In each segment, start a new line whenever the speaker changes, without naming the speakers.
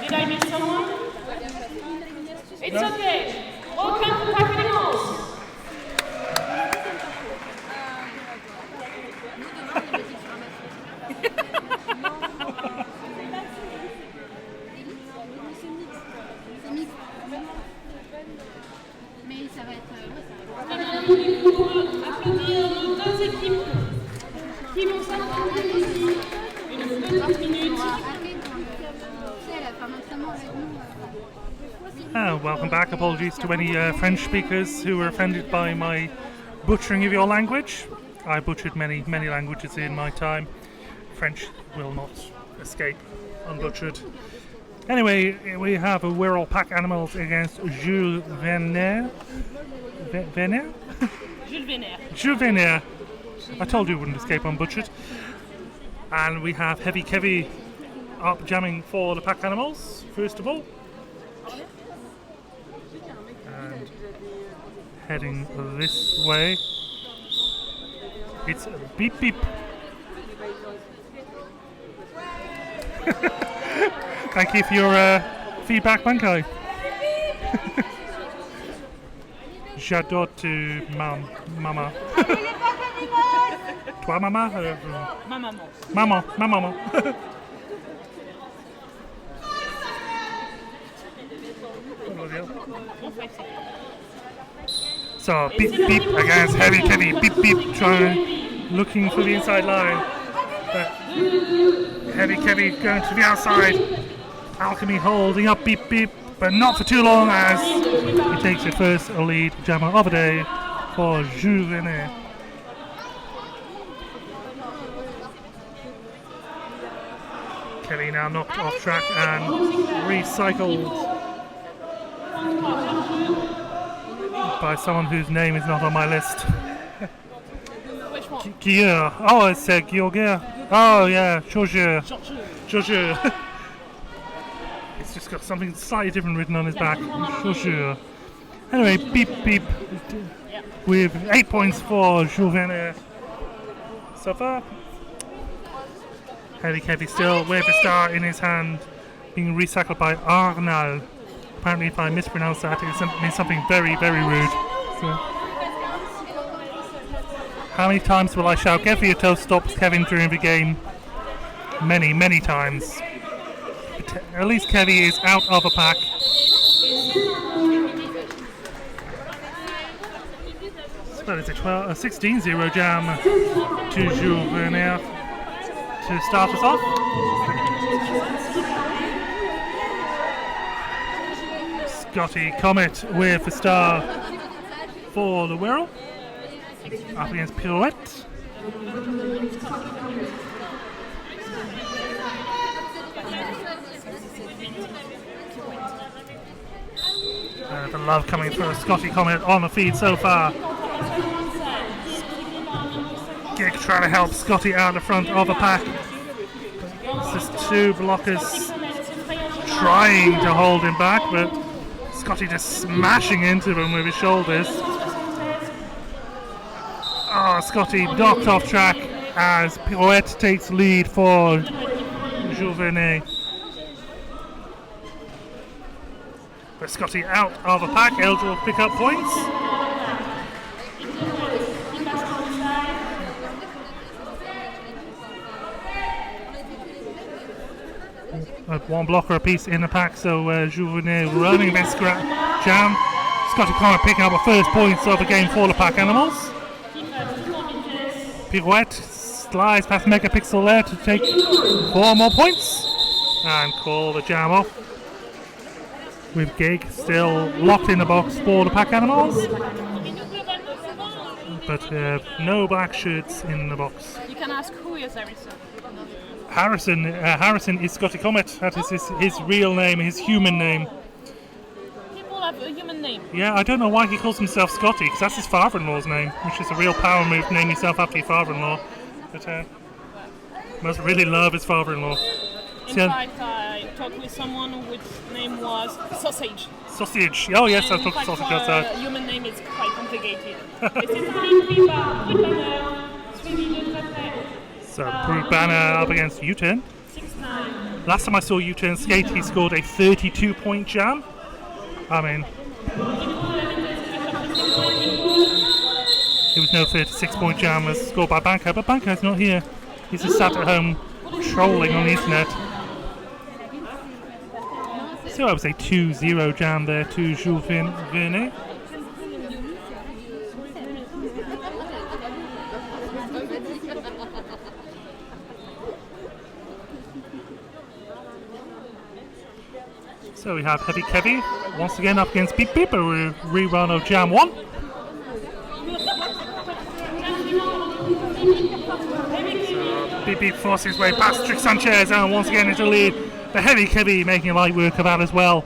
Did I miss someone? It's okay. Welcome to Pack Animals.
Mais ça va être...
Applaudir nos deux équipes qui vont s'affronter ici une petite minute.
Welcome back. Apologies to any French speakers who were offended by my butchering of your language. I butchered many languages in my time. French will not escape unbutchered. Anyway, we have a Wirral Pack Animals against Jules Veneres. Veneres?
Jules Veneres.
Jules Veneres. I told you it wouldn't escape unbutchered. And we have Heavy Kevy up jamming for the Pack Animals, first of all. And heading this way. It's Beep Beep. Thank you for your feedback, Bankai. J'adore tu mama. Toi mama?
Maman.
Maman. So Beep Beep against Heavy Kevy. Beep Beep looking for the inside line. But Heavy Kevy going to the outside. Alchemy holding up Beep Beep, but not for too long as he takes the first lead jammer of the day for Jules Veneres. Kevy now knocked off track and recycled by someone whose name is not on my list.
Which one?
Guillaume. Oh, it's Guillaume. Oh yeah, Georges. It's just got something slightly different written on his back. Georges. Anyway, Beep Beep with 8 points for Jules Veneres so far. Heavy Kevy still with the star in his hand, being recycled by Arnal. Apparently, if I mispronounce that, it means something very, very rude. So, how many times will I shout, "Get for your toe stops, Kevin," during the game? Many times. But at least Kevy is out of a pack. So it's a 16-0 jam to Jules Veneres to start us off. Scotty Comet with the star for the Wirral. Up against Pirouette. The love coming through Scotty Comet on the feed so far. Gig trying to help Scotty out the front of the pack. It's just two blockers trying to hold him back, but Scotty just smashing into them with his shoulders. Oh, Scotty knocked off track as Pirouette takes lead for Jules Veneres. But Scotty out of a pack, eligible to pick up points. One blocker apiece in the pack, so Jules Veneres running this jam. Scotty Connor picking up the first points of the game for the Pack Animals. Pirouette slides past Megapixel there to take 4 more points and call the jam off. With Gig still locked in the box for the Pack Animals, but no black shirts in the box.
You can ask who is
Harrison. Harrison is Scotty Comet. That is his real name, his human name.
People have a human name.
Yeah, I don't know why he calls himself Scotty, because that's his father-in-law's name, which is a real power move to name yourself after your father-in-law. But must really love his father-in-law.
In fact, I talked with someone whose name was Sausage.
Sausage. Oh yes, I've talked to Sausage outside.
Human name is quite complicated. So
Brute Banner up against U10.
6-9.
Last time I saw U-turn skate, he scored a 32-point jam. I mean, there was no 36-point jam as scored by Banco, but Banco's not here. He's just sat at home trolling on the internet. So I would say 2-0 jam there to Jules Veneres. So we have Heavy Kevy once again up against Beep Beep, a rerun of Jam 1. So Beep Beep forces his way past Trick Sanchez and once again into the lead. The Heavy Kevy making light work of that as well.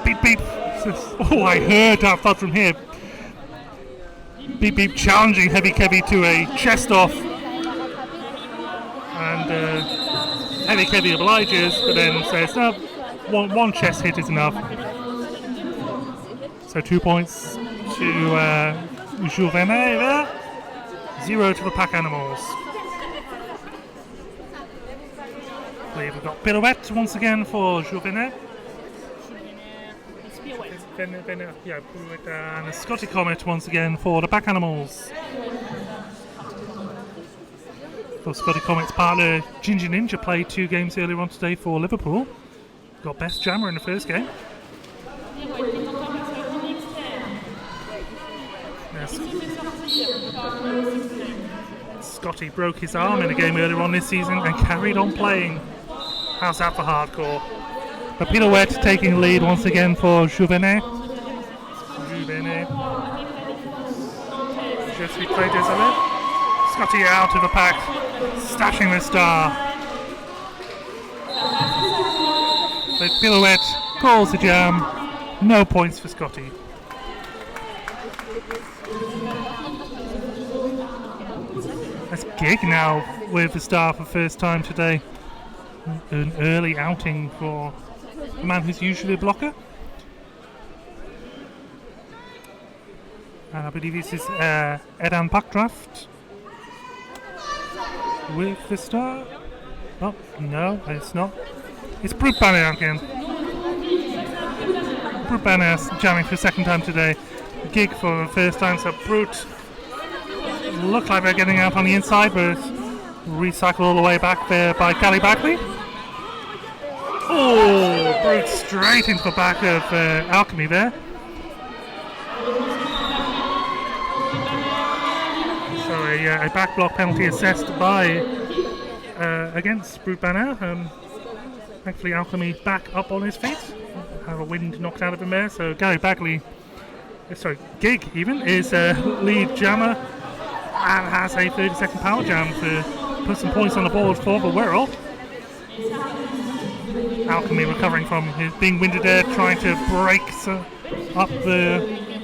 Beep Beep says, oh, I heard that thought from here. Beep Beep challenging Heavy Kevy to a chest off. And Heavy Kevy obliges, but then says, no, one chest hit is enough. So 2 points to Jules Veneres there. 0 to the Pack Animals. I believe we've got pirouette once again for Jules Veneres. Yeah, pirouette and a Scotty Comet once again for the Pack Animals. For Scotty Comet's partner Ginger Ninja played 2 games earlier on today for Liverpool. Got best jammer in the first game. Yes. Scotty broke his arm in a game earlier on this season and carried on playing. How's that for hardcore? The pirouette taking the lead once again for Jules Veneres. Je suis très désolé. Scotty out of the pack, stashing the star. The pirouette calls the jam. No points for Scotty. That's Gig now with the star for the first time today. An early outing for a man who's usually a blocker. And I believe this is Edan Backdraft with the star. Oh, no, it's not. It's Brute Banner again. Brute Banner jamming for the second time today. Gig for the first time, so Brute look like they're getting out on the inside, but recycle all the way back there by Cali Bagley. Oh, Brute straight into the back of Alchemy there. So a back block penalty assessed by against Brute Banner. Thankfully Alchemy back up on his feet. Have a wind knocked out of him there. So Gary Bagley, Gig even, is lead jammer and has a 30-second power jam to put some points on the board for the Wirral. Alchemy recovering from his being winded there, trying to break up the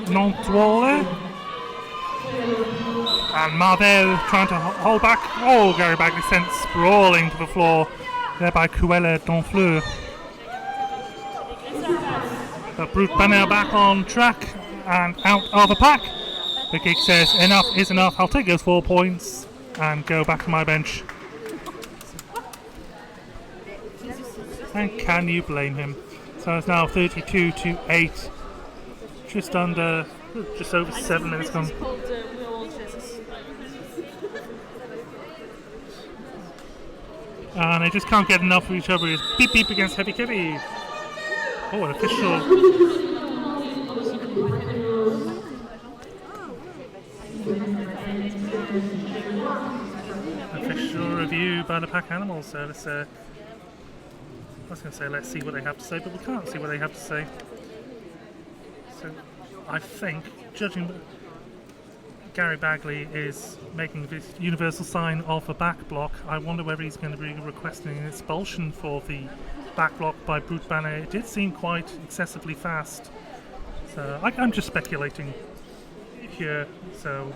Nantes wall there. And Marvel trying to hold back. Oh, Gary Bagley sent sprawling to the floor there by Cruella Donfleur. But Brute Banner back on track and out of the pack. The Gig says enough is enough. I'll take those 4 points and go back to my bench. And can you blame him? So it's now 32-8. Just over 7 minutes gone. And they just can't get enough of each other. It's Beep Beep against Heavy Kevy. Oh, an official review by the Pack Animals. So let's, I was going to say let's see what they have to say, but we can't see what they have to say. So I think, judging Gary Bagley is making this universal sign of a back block, I wonder whether he's going to be requesting an expulsion for the back block by Brute Banner. It did seem quite excessively fast. So I'm just speculating here. So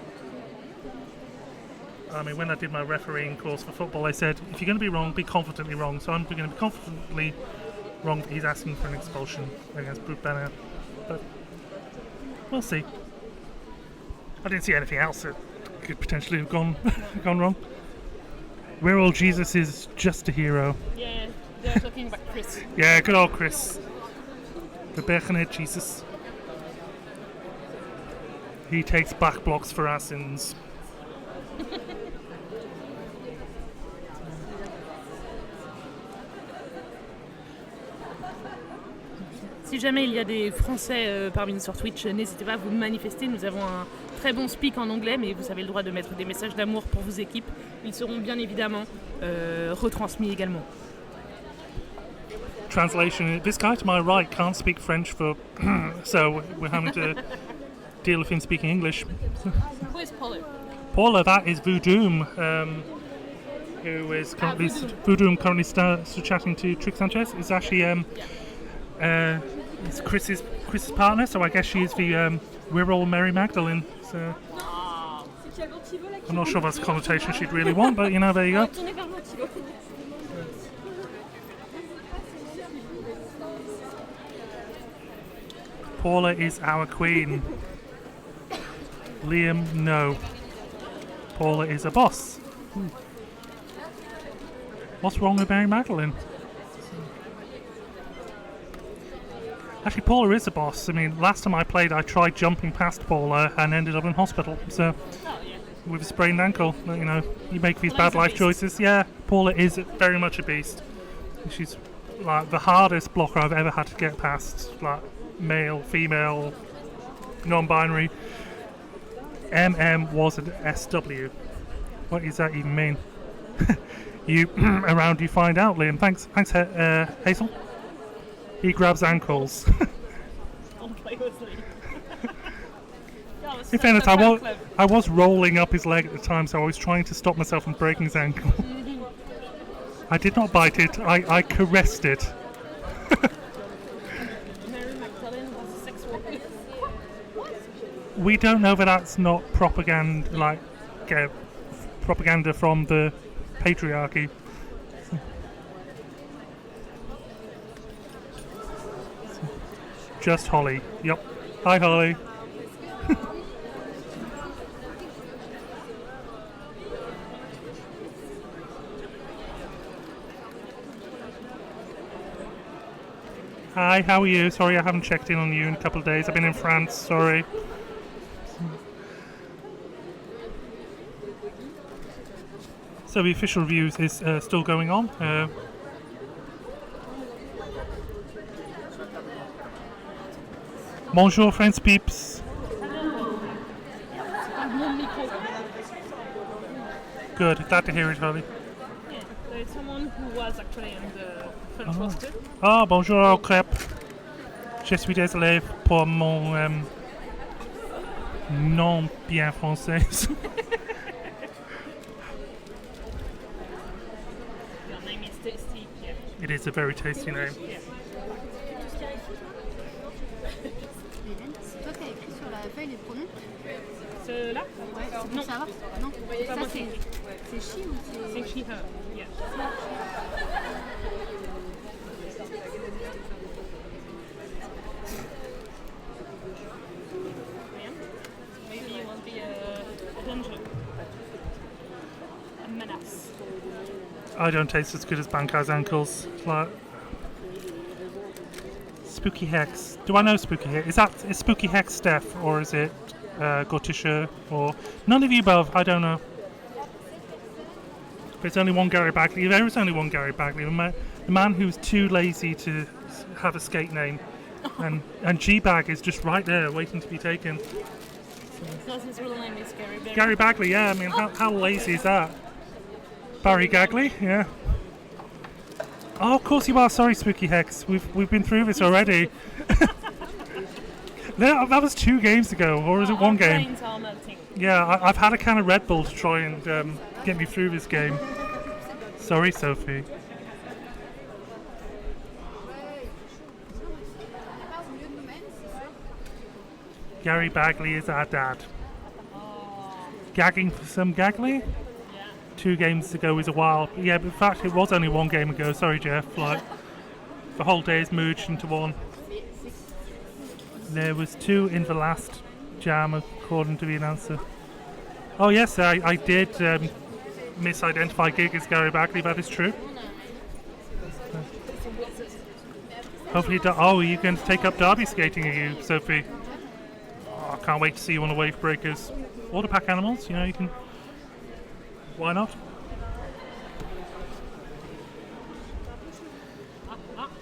I mean, when I did my refereeing course for football, they said if you're going to be wrong, be confidently wrong. So I'm going to be confidently wrong that he's asking for an expulsion against Brute Banner. But we'll see. I didn't see anything else that could potentially have gone wrong. We're all Jesus is just a hero.
Yeah. They're talking about Chris.
Yeah, good old Chris. The Bechenet Jesus. He takes back blocks for our sins.
Si jamais il y a des Français parmi nous sur Twitch, n'hésitez pas à vous manifester. Nous avons un très bon speak en anglais, mais vous avez le droit de mettre des messages d'amour pour vos équipes. Ils seront bien évidemment retransmis également.
Translation: this guy to my right can't speak French so we're having to deal with him speaking English.
Who is Paula?
Paula, that is Voodoom, who is currently Voodoom currently chatting to Trick Sanchez. Is actually it's Chris's partner, so I guess she is the We're All Mary Magdalene. So I'm not sure that's the connotation she'd really want, but you know, there you go. Paula is our queen. Liam, no. Paula is a boss. What's wrong with Mary Magdalene? Actually, Paula is a boss. I mean, last time I played, I tried jumping past Paula and ended up in hospital. So, with a sprained ankle, you know, you make these bad life choices. Yeah, Paula is very much a beast. She's like the hardest blocker I've ever had to get past. Like male, female, non-binary. was an SW. What does that even mean? You around, you find out, Liam. Thanks, Hazel. He grabs ankles.
Don't play with me.
In fairness, I was rolling up his leg at the time, so I was trying to stop myself from breaking his ankle. I did not bite it. I caressed it.
Mary Magdalene was a sex worker.
We don't know that that's not propaganda, propaganda from the patriarchy. Just Holly. Yep. Hi, Holly. Hi, how are you? Sorry I haven't checked in on you in a couple of days. I've been in France, sorry. So the official reviews is still going on. Bonjour, French peeps. Good, glad to hear it, Holly.
Yeah, there's someone who was actually in the French roster.
Ah, bonjour au crêpe. Je suis désolé pour mon nom bien français.
Your name is tasty. Yeah.
It is a very tasty name.
Yeah.
Hélène, c'est toi qui as écrit sur la feuille les pronoms?
Ceux-là?
Ouais, c'est pour
Non.
savoir. Non,
Pas moi
ça
qui ai écrit.
c'est she ou c'est...
C'est she, her. Yeah. Maybe it will be a danger. A menace.
I don't taste as good as Bankai's ankles. It's like Spooky Hex. Do I know Spooky Hex? Is Spooky Hex Steph or is it Gotisha or none of you both? I don't know. There's only one Gary Bagley. There is only one Gary Bagley. The man who's too lazy to have a skate name, and G-Bag is just right there waiting to be taken.
Because his real name is Gary Bagley.
Gary Bagley, yeah. I mean, how lazy is that? Barry Gagley, yeah. Oh, of course you are. Sorry, Spooky Hex. We've been through this already. No, that was 2 games ago, or was it 1 game?
Brains are melting.
Yeah, I've had a can of Red Bull to try and get me through this game. Sorry, Sophie. Gary Bagley is our dad. Gagging for some Gagley?
Yeah.
2 games ago is a while. Yeah, but in fact, it was only 1 game ago. Sorry, Jeff. Like, the whole day is merged into 1. There was 2 in the last jam, according to the announcer. Oh yes, I did misidentify Gig as Gary Bagley. That is true. Hopefully, oh, are you going to take up derby skating, are you, Sophie? Oh, I can't wait to see you on the wave breakers. Or the pack animals, you can. Why not?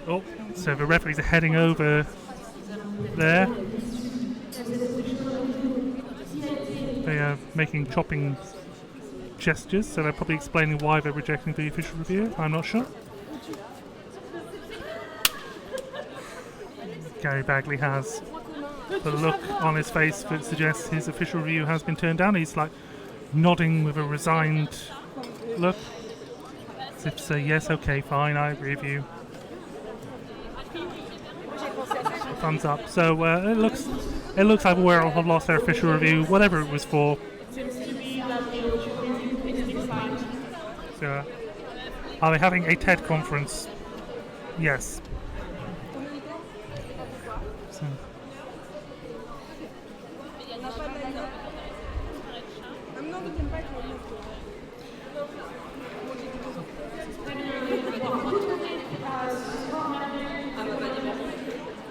Oh, so the referees are heading over there. They are making chopping gestures, so they're probably explaining why they're rejecting the official review. I'm not sure. Gary Bagley has the look on his face that suggests his official review has been turned down. He's like nodding with a resigned look, as if to say, yes, okay, fine, I agree with you. Thumbs up. So it looks like Wirral have lost their official review, whatever it was for. So, are they having a TED conference? Yes. So.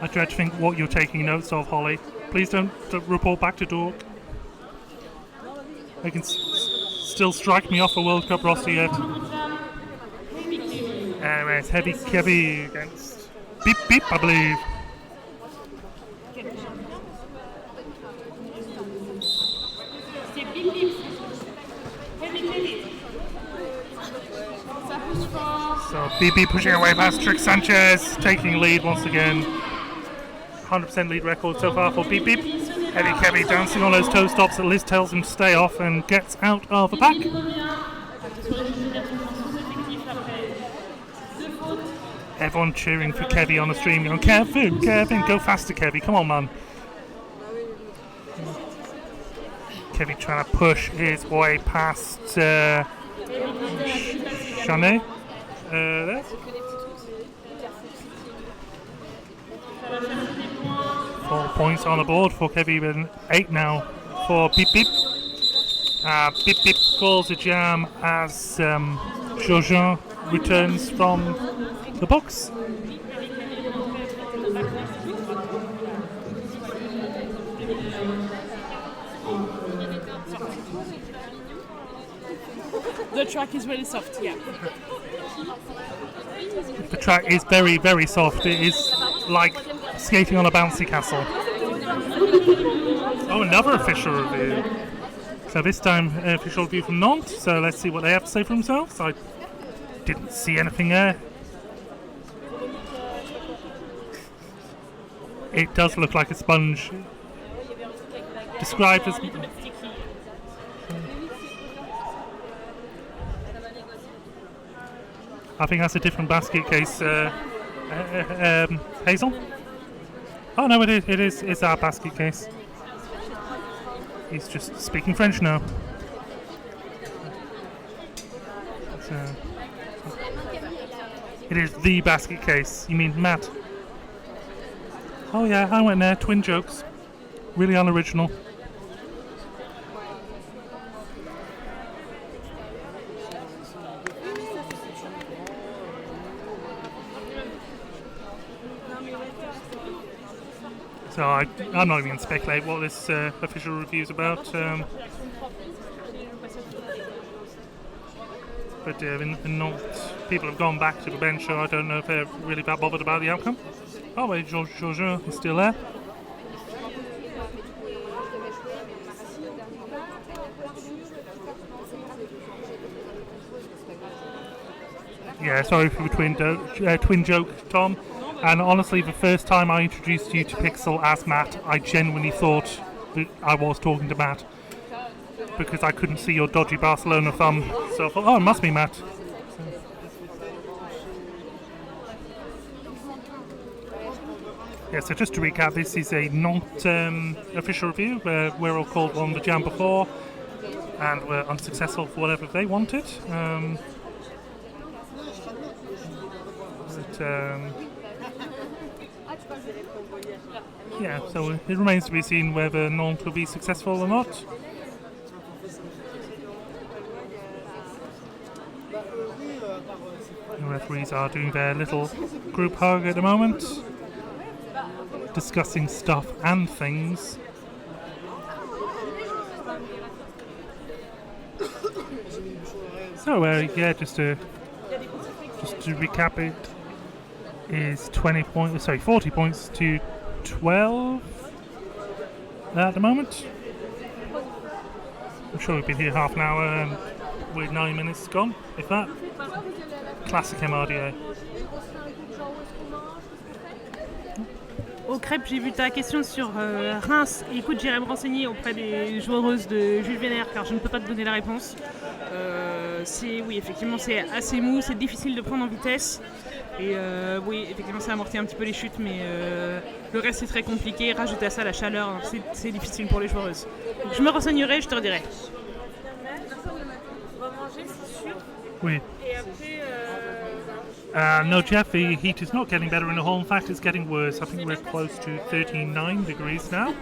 I dread to think what you're taking notes of, Holly. Please don't report back to Dork. They can still strike me off a World Cup roster yet. It's Heavy Kevy against Beep Beep, I believe. So Beep Beep pushing away past Trick Sanchez, taking lead once again. 100% lead record so far for Beep Beep. Heavy Kevy dancing on those toe stops that Liz tells him to stay off and gets out of the pack. Everyone cheering for Kevy on the stream, going, Kevin, go faster, Kevy, come on, man. Kevy trying to push his way past Chanet. There. 4 points on the board for Kevy, and 8 now for Beep Beep. Beep Beep calls a jam as Jojen returns from the box.
The track is really soft, yeah.
The track is very, very soft. It is like skating on a bouncy castle. Oh, another official review. So this time, official review from Nantes. So let's see what they have to say for themselves. I didn't see anything there. It does look like a sponge. Described as... I think that's a different basket case, Hazel? Oh no, it is. It's our basket case. He's just speaking French now. So, it is the basket case. You mean Matt? Oh yeah, I went there. Twin jokes. Really unoriginal. So I'm not even going to speculate what this official review is about. But people have gone back to the bench, so I don't know if they're really that bothered about the outcome. Oh, wait, Georges is still there. Yeah, sorry for the twin joke, Tom. And honestly, the first time I introduced you to Pixel as Matt, I genuinely thought that I was talking to Matt. Because I couldn't see your dodgy Barcelona thumb. So I thought, oh, it must be Matt. Yeah, so just to recap, this is a not official review where we're all called on the jam before and were unsuccessful for whatever they wanted. Yeah, so it remains to be seen whether Nantes will be successful or not. The referees are doing their little group hug at the moment, discussing stuff and things. So yeah, just to recap, it is 40 points to 12 at the moment. I'm sure we've been here half an hour and we're 9 minutes gone, if that. Classic MRDA.
Au crêpe, j'ai vu ta question sur Reims. Écoute, j'irai me renseigner auprès des joueuses de Jules Veneres car je ne peux pas te donner la réponse. Oui, effectivement, c'est assez mou, c'est difficile de prendre en vitesse. Et oui, effectivement, ça amortit un petit peu les chutes, mais le reste c'est très compliqué. Rajouter à ça la chaleur, c'est difficile pour les joueuses. Donc, je me renseignerai, je te redirai.
Oui.
Et après.
No, Jeff, the heat is not getting better in the hall. In fact, it's getting worse. I think we're close to 39 degrees now.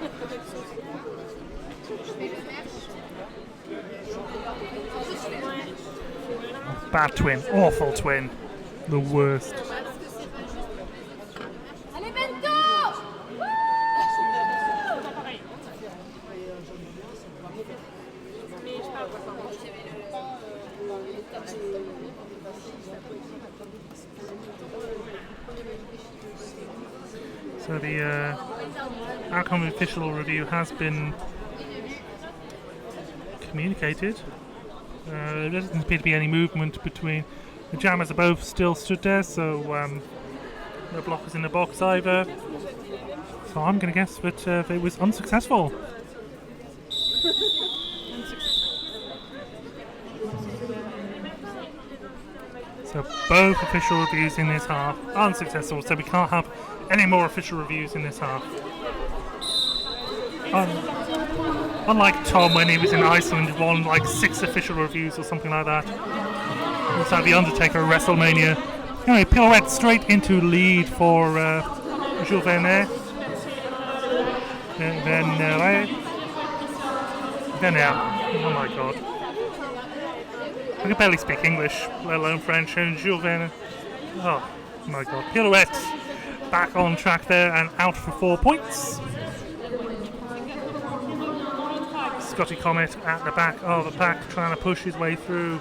Bad twin, awful twin, the worst. So the outcome of the official review has been communicated. There doesn't appear to be any movement between the jammers are both still stood there, so no blockers in the box either. So I'm going to guess that it was unsuccessful. So both official reviews in this half unsuccessful, so we can't have any more official reviews in this half. Unlike Tom when he was in Iceland, he won like 6 official reviews or something like that. It's like the Undertaker at WrestleMania. Anyway, pirouette straight into lead for Jules Veneres. Oh my god. I can barely speak English, let alone French, and Jules Veneres. Oh my god. Pirouette back on track there and out for 4 points. Scotty Comet at the back of the pack trying to push his way through.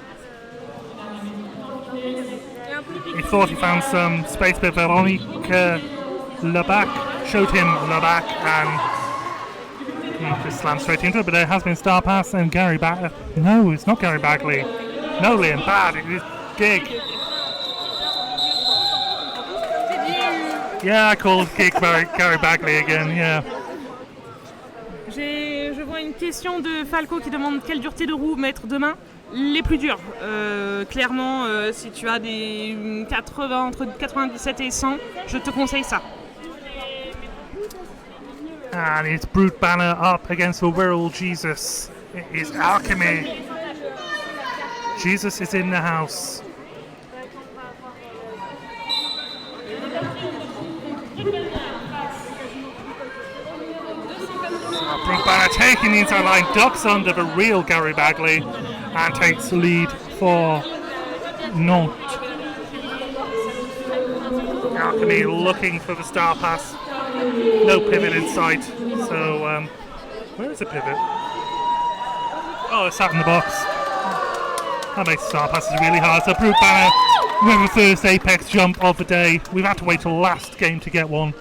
He thought he found some space, but Veronique Lebac showed him Lebac and he just slammed straight into it. But there has been Star Pass and Gary Bagley. No, it's not Gary Bagley. No, Liam, bad. It is Gig. Yeah, I called Gig Gary Bagley again, yeah.
Je vois une question de Falco qui demande quelle dureté de roue mettre demain. Les plus durs. Clairement, si tu as des 80, entre 97 et 100, je te conseille ça.
And it's Brute Banner up against the Wirral Jesus. It is Alchemy. Jesus is in the house. Brute Banner taking the inside line, ducks under the real Gary Bagley and takes the lead for Nantes. Alchemy looking for the star pass. No pivot in sight. So, where is the pivot? Oh, it's sat in the box. That makes star passes really hard. So Brute Banner with the first apex jump of the day. We've had to wait till last game to get one.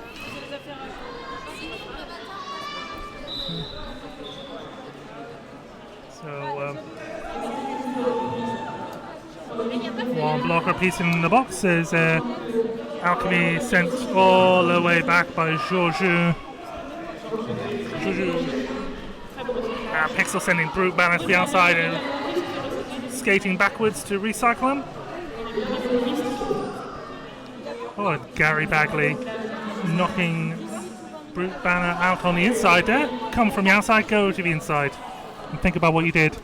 So one blocker piece in the box says Alchemy sent all the way back by Georges. Pixel sending Brute Banner to the outside and skating backwards to recycle him. Oh, Gary Bagley knocking Brute Banner out on the inside there. Come from the outside, go to the inside. And think about what you did.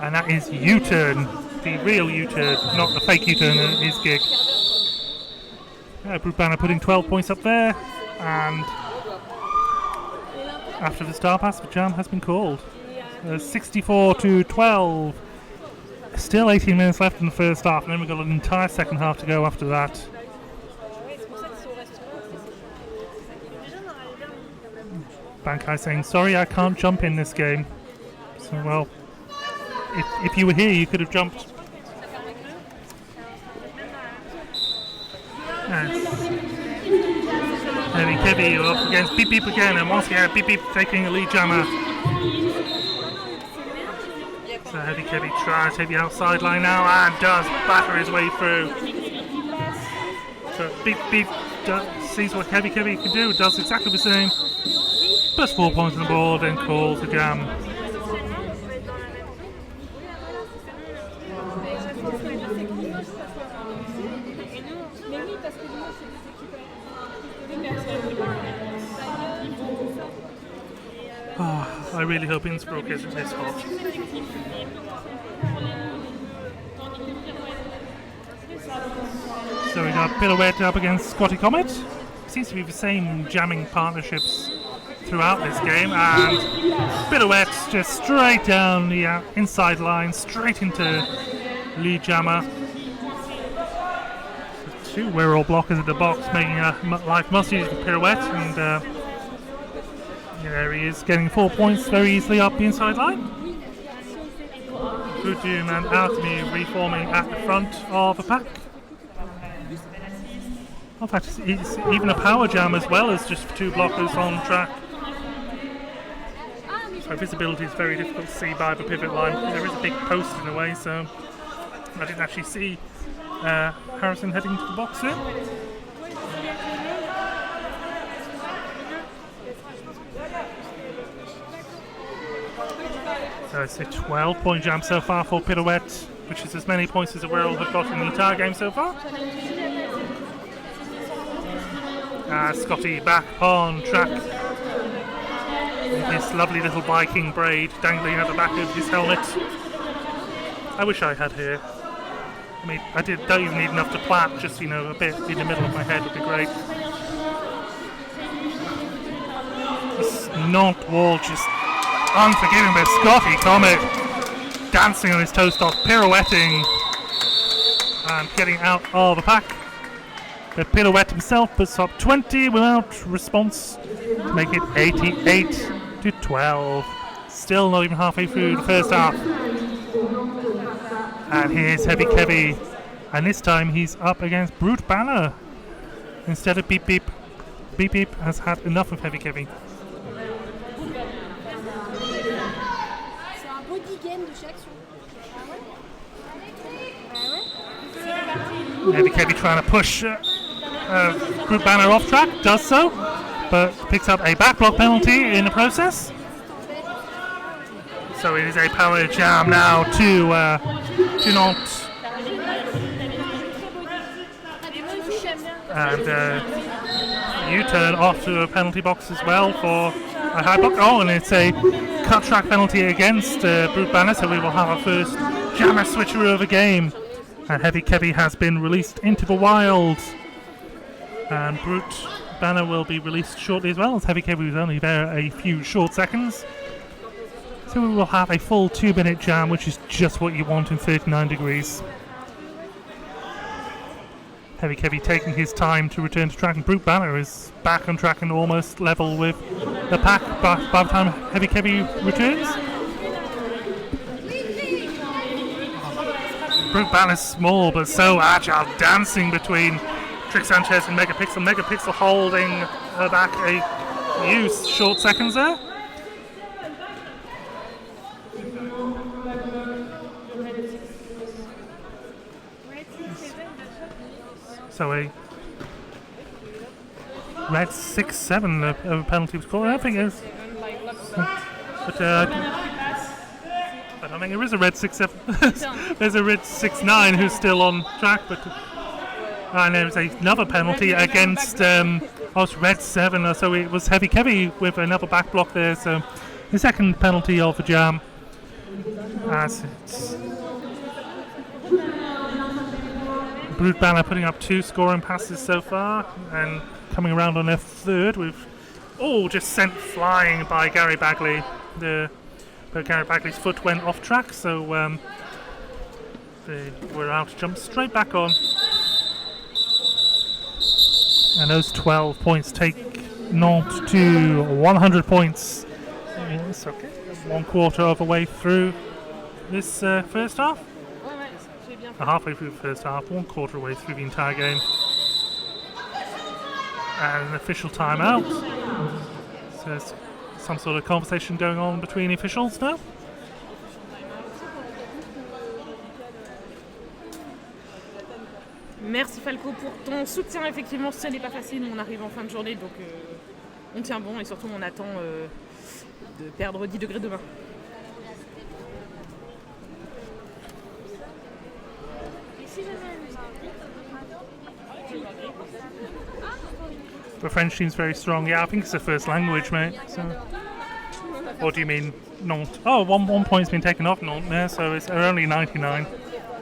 And that is U-turn. The real U-turn, not the fake U-turn is Gig. Brute Banner putting 12 points up there. And after the star pass, the jam has been called. 64 to 12. Still 18 minutes left in the first half, and then we've got an entire second half to go after that. Bankai saying, sorry, I can't jump in this game. So, well, if you were here, you could have jumped. Heavy Kevy up against Beep Beep again, and once again, Beep Beep taking a lead jammer. So Heavy Kevy tries to hit the outside line now and does batter his way through. So Beep Beep sees what Heavy Kevy can do, does exactly the same. Plus 4 points on the board and calls the jam. Oh, I really hope Innsbruck isn't his fault. So we got Pirouette up against Scotty Comet. Seems to be the same jamming partnerships throughout this game, and Pirouette just straight down the inside line, straight into lead jammer. So 2 Wirral blockers at the box, making life much easier for Pirouette, and there he is, getting 4 points very easily up the inside line. Voodoo and Alchemy reforming at the front of the pack. In fact, it's even a power jam as well as just 2 blockers on track. So visibility is very difficult to see by the pivot line. There is a big post in the way, so I didn't actually see Harrison heading to the box there. So it's a 12-point jam so far for Pirouette, which is as many points as the Wirral have got in the entire game so far. Scotty back on track with this lovely little Viking braid dangling at the back of his helmet. I wish I had hair. I mean, don't even need enough to plait, just a bit in the middle of my head would be great. This Nantes wall just unforgiving, but Scotty Comet dancing on his toe stop, pirouetting and getting out of the pack. But Pirouette himself puts up 20 without response to make it 88-12. Still not even halfway through the first half. And here's Heavy Kevy, and this time he's up against Brute Banner instead of Beep Beep. Beep Beep has had enough of Heavy Kevy. Heavy Kevy trying to push Brute Banner off track, does so, but picks up a backblock penalty in the process. So it is a power jam now to Nantes. And U-turn off to a penalty box as well for a high block. Oh, and it's a cut track penalty against Brute Banner, so we will have our first jammer switcheroo of the game. And Heavy Kevy has been released into the wild. And Brute Banner will be released shortly as well, as Heavy Kevy was only there a few short seconds. So we will have a full 2-minute jam, which is just what you want in 39 degrees. Heavy Kevy taking his time to return to track, and Brute Banner is back on track and almost level with the pack by the time Heavy Kevy returns. Brute Banner's small but so agile, dancing between Trick Sanchez and Megapixel. Megapixel holding her back a few short seconds there. So a red 6-7 of a penalty was called. I don't think it is. But I don't think there is a red 6-7. There's a red 6-9 who's still on track, but and there's another penalty against it's red 7. So it was Heavy Kevy with another back block there. So the second penalty of the jam. As it's Brute Banner putting up 2 scoring passes so far, and coming around on their third with just sent flying by Gary Bagley. But Gary Bagley's foot went off track, so We're out to jump straight back on. And those 12 points take Nantes to 100 points. It's okay. 1/4 of the way through this first half. Halfway through the first half, 1/4 of the way through the entire game. And an official timeout. So there's some sort of conversation going on between the officials now.
Merci Falco pour ton soutien. Effectivement, ce n'est pas facile. On arrive en fin de journée, donc on tient bon et surtout on attend de perdre 10 degrés demain.
The French team's very strong. Yeah, I think it's the first language, mate. So. Or do you mean Nantes? Oh, one point's been taken off Nantes there, so it's only 99,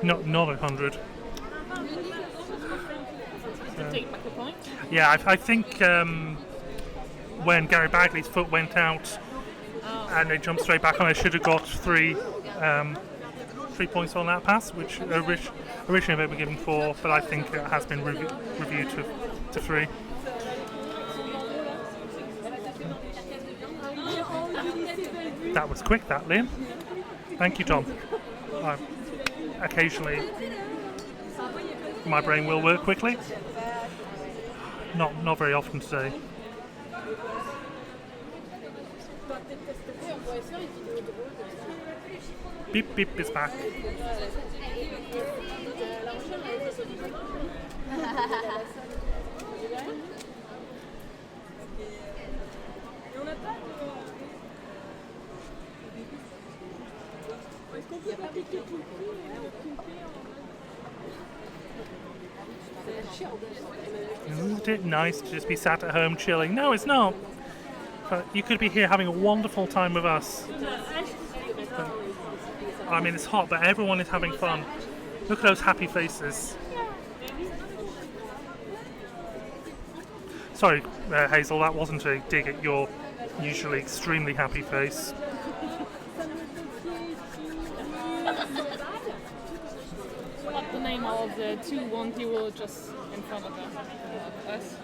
not 100.
Take back the point.
Yeah, I think when Gary Bagley's foot went out and they jumped straight back on, they should have got 3 points on that pass, which originally they were given 4, but I think it has been reviewed to 3. That was quick, that, Liam. Thank you, Tom. Occasionally, my brain will work quickly. Not very often today. Beep beep is back. Isn't it nice to just be sat at home chilling? No, it's not. But you could be here having a wonderful time with us. But, I mean, it's hot, but everyone is having fun. Look at those happy faces. Sorry, Hazel, that wasn't a dig at your usually extremely happy face.
What's the name of the 2-1-0 just in front of us?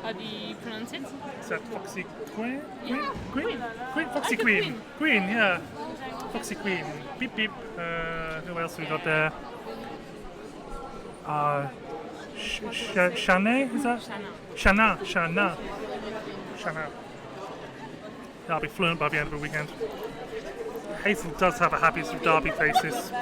How do you pronounce it?
Is that Foxy Queen?
Yeah.
Queen? Foxy
Like
Queen. Queen, yeah. Foxy Queen. Beep beep. Who else have we got there? Shana, is that? Shana. I'll be fluent by the end of the weekend. Hazel does have a happy sort of derby faces.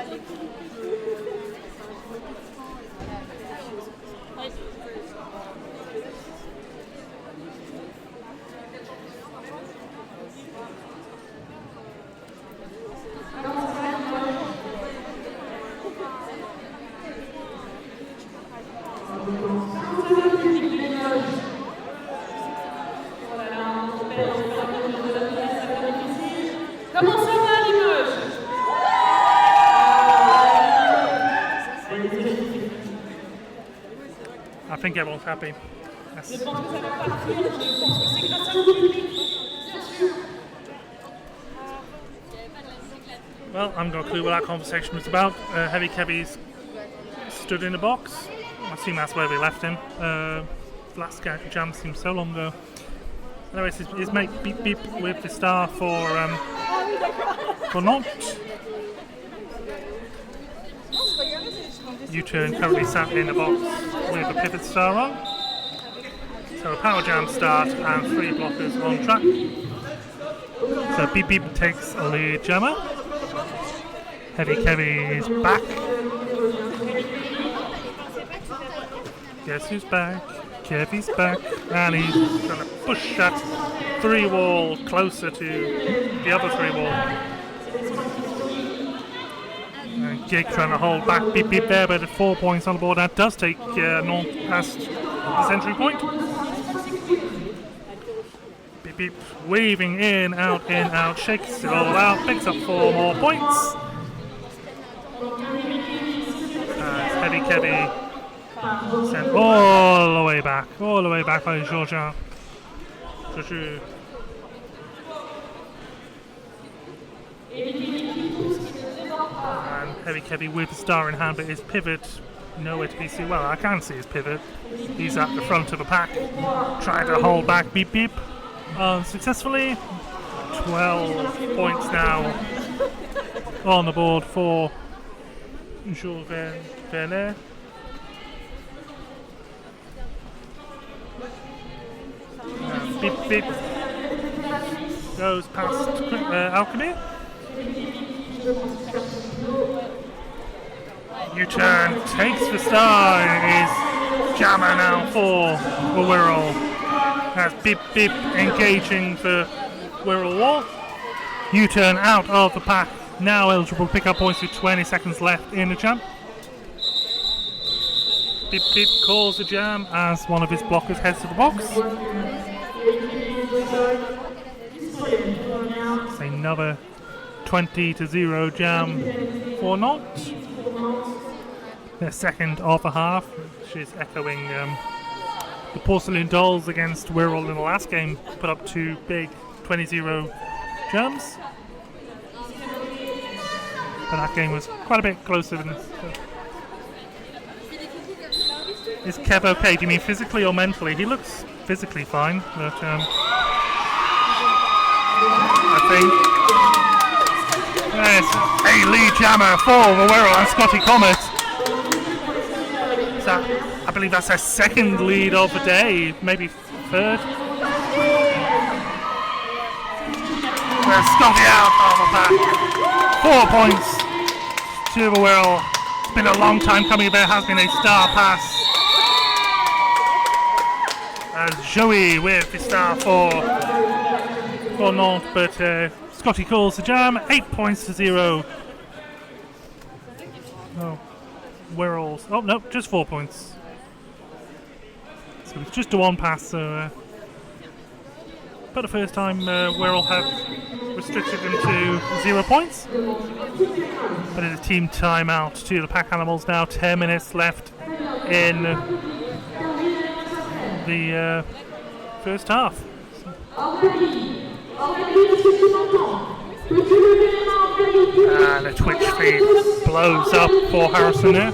Comment ça va, Limoges?
I think everyone's happy. Yes.
Je pense que ça va partir, je pense que c'est grâce à vous, public.
Well, I haven't got a clue what that conversation was about. Heavy Kebby's stood in a box. I assume that's where we left him. Last jam seemed so long ago. Anyways, his mate beep beep with the star for Nantes. U-turn currently sat in a box with a pivot star on. So a power jam start and 3 blockers on track. So beep beep takes a lead jammer. Heavy Kebby is back. Guess who's back? Kevy's back, and he's going to push that 3 wall closer to the other 3 wall. And Gig trying to hold back Beep Beep there, but at 4 points on the board. That does take Nantes past the century point. Beep Beep weaving in, out, shakes it all out, picks up 4 more points. Heavy Kebby sent all the way back by Georgia. And Heavy Kevy with the star in hand, but his pivot nowhere to be seen. Well, I can see his pivot. He's at the front of the pack, trying to hold back Beep Beep successfully. 12 points now on the board for Jules Veneres. Beep Beep goes past Alchemy. U-turn takes the star, is Jammer now for Wirral. That's Beep Beep engaging the Wirral wall. U-turn out of the pack, now eligible to pick up points with 20 seconds left in the jam. Beep Beep calls the jam as one of his blockers heads to the box. It's another 20-0 jam for Not. Their second of the half, which is echoing the Porcelain Dolls against Wirral in the last game, put up 2 big 20-0 jams. But that game was quite a bit closer than this. Is Kev okay? Do you mean physically or mentally? He looks physically fine, but I think there's a lead jammer for the Wirral and Scotty Comet. So I believe that's their second lead of the day, maybe third. There's Scotty out of the pack. 4 points to the Wirral. It's been a long time coming. There has been a star pass. As Joey with the star for Nantes, but Scotty calls the jam. 8 points to 0. Oh, Wirral's. Oh no, just 4 points. So it's just a one pass. So, but the first time Wirral have restricted them to 0 points. But it's a team timeout to the Pack Animals now. 10 minutes left in the first half. And the Twitch feed blows up for Harrison there.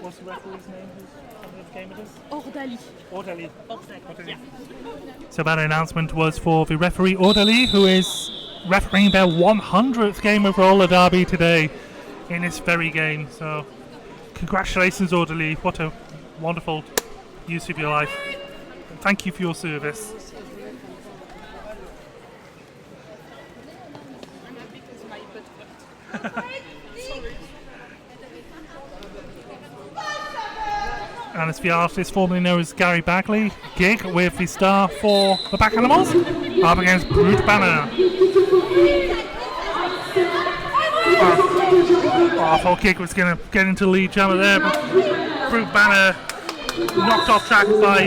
What's the referee's name? How many game it is? Ordali. Yeah. So that announcement was for the referee Ordali, who is refereeing their 100th game of roller derby today in this very game. So congratulations, Ordali. What a wonderful use of your life. And thank you for your service. And it's the artist formerly known as Gary Bagley, Gig with the star for the Pack Animals, up against Brute Banner. I thought Gig was going to get into lead jammer there, but Brute Banner knocked off track by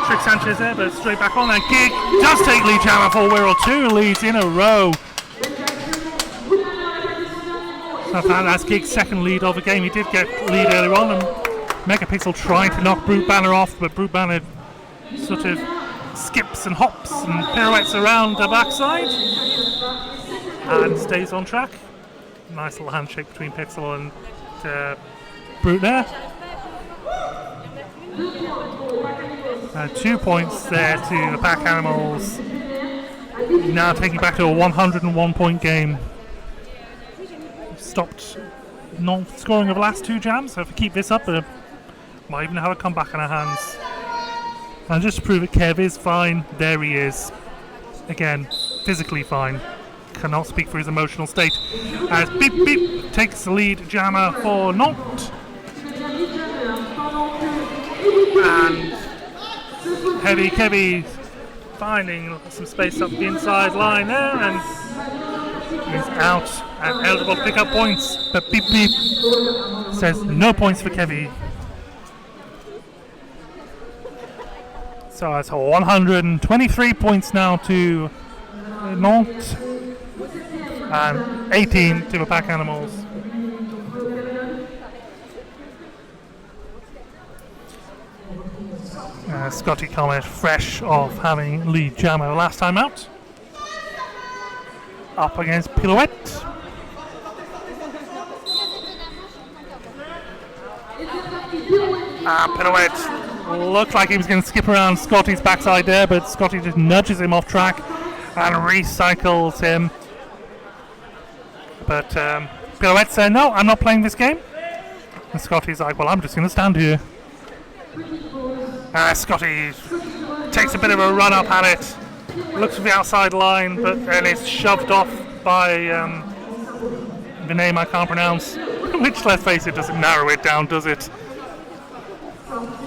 Trick Sanchez there, but straight back on there. Gig does take lead jammer for Wirral, 2 leads in a row. So that's Gig's second lead of the game. He did get lead earlier on, and Megapixel trying to knock Brute Banner off, but Brute Banner sort of skips and hops and pirouettes around the backside and stays on track. Nice little handshake between Pixel and Brute there. 2 points there to the Pack Animals. Now taking back to a 101 point game. Stopped non-scoring of the last 2 jams, so if we keep this up, might even have a comeback in our hands. And just to prove it, Kev is fine. There he is. Again, physically fine. Cannot speak for his emotional state. As Beep Beep takes the lead jammer for Nantes. And Heavy Kevy finding some space up the inside line there, and he's out and eligible to pick up points. But Beep Beep says no points for Kevy. So it's 123 points now to Nantes and 18 to the Pack Animals. Scotty Comet fresh off having lead jammer last time out. Up against Pirouette. Pirouette looked like he was going to skip around Scotty's backside there, but Scotty just nudges him off track and recycles him. But Pirouette said, no, I'm not playing this game. And Scotty's like, well, I'm just going to stand here. Scotty takes a bit of a run up at it, looks for the outside line, but then is shoved off by the name I can't pronounce, which, let's face it, doesn't narrow it down, does it?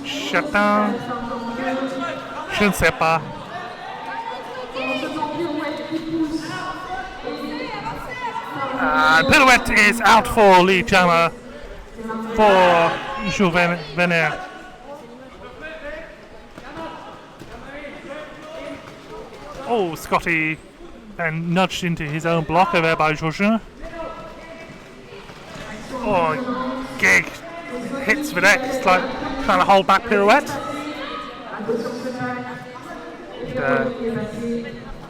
Chatin, je ne sais pas. Pirouette is out for lead jammer for Jules Veneres. Oh, Scotty and nudged into his own blocker there by Georgin. Oh, Gig hits the next, like trying to hold back Pirouette.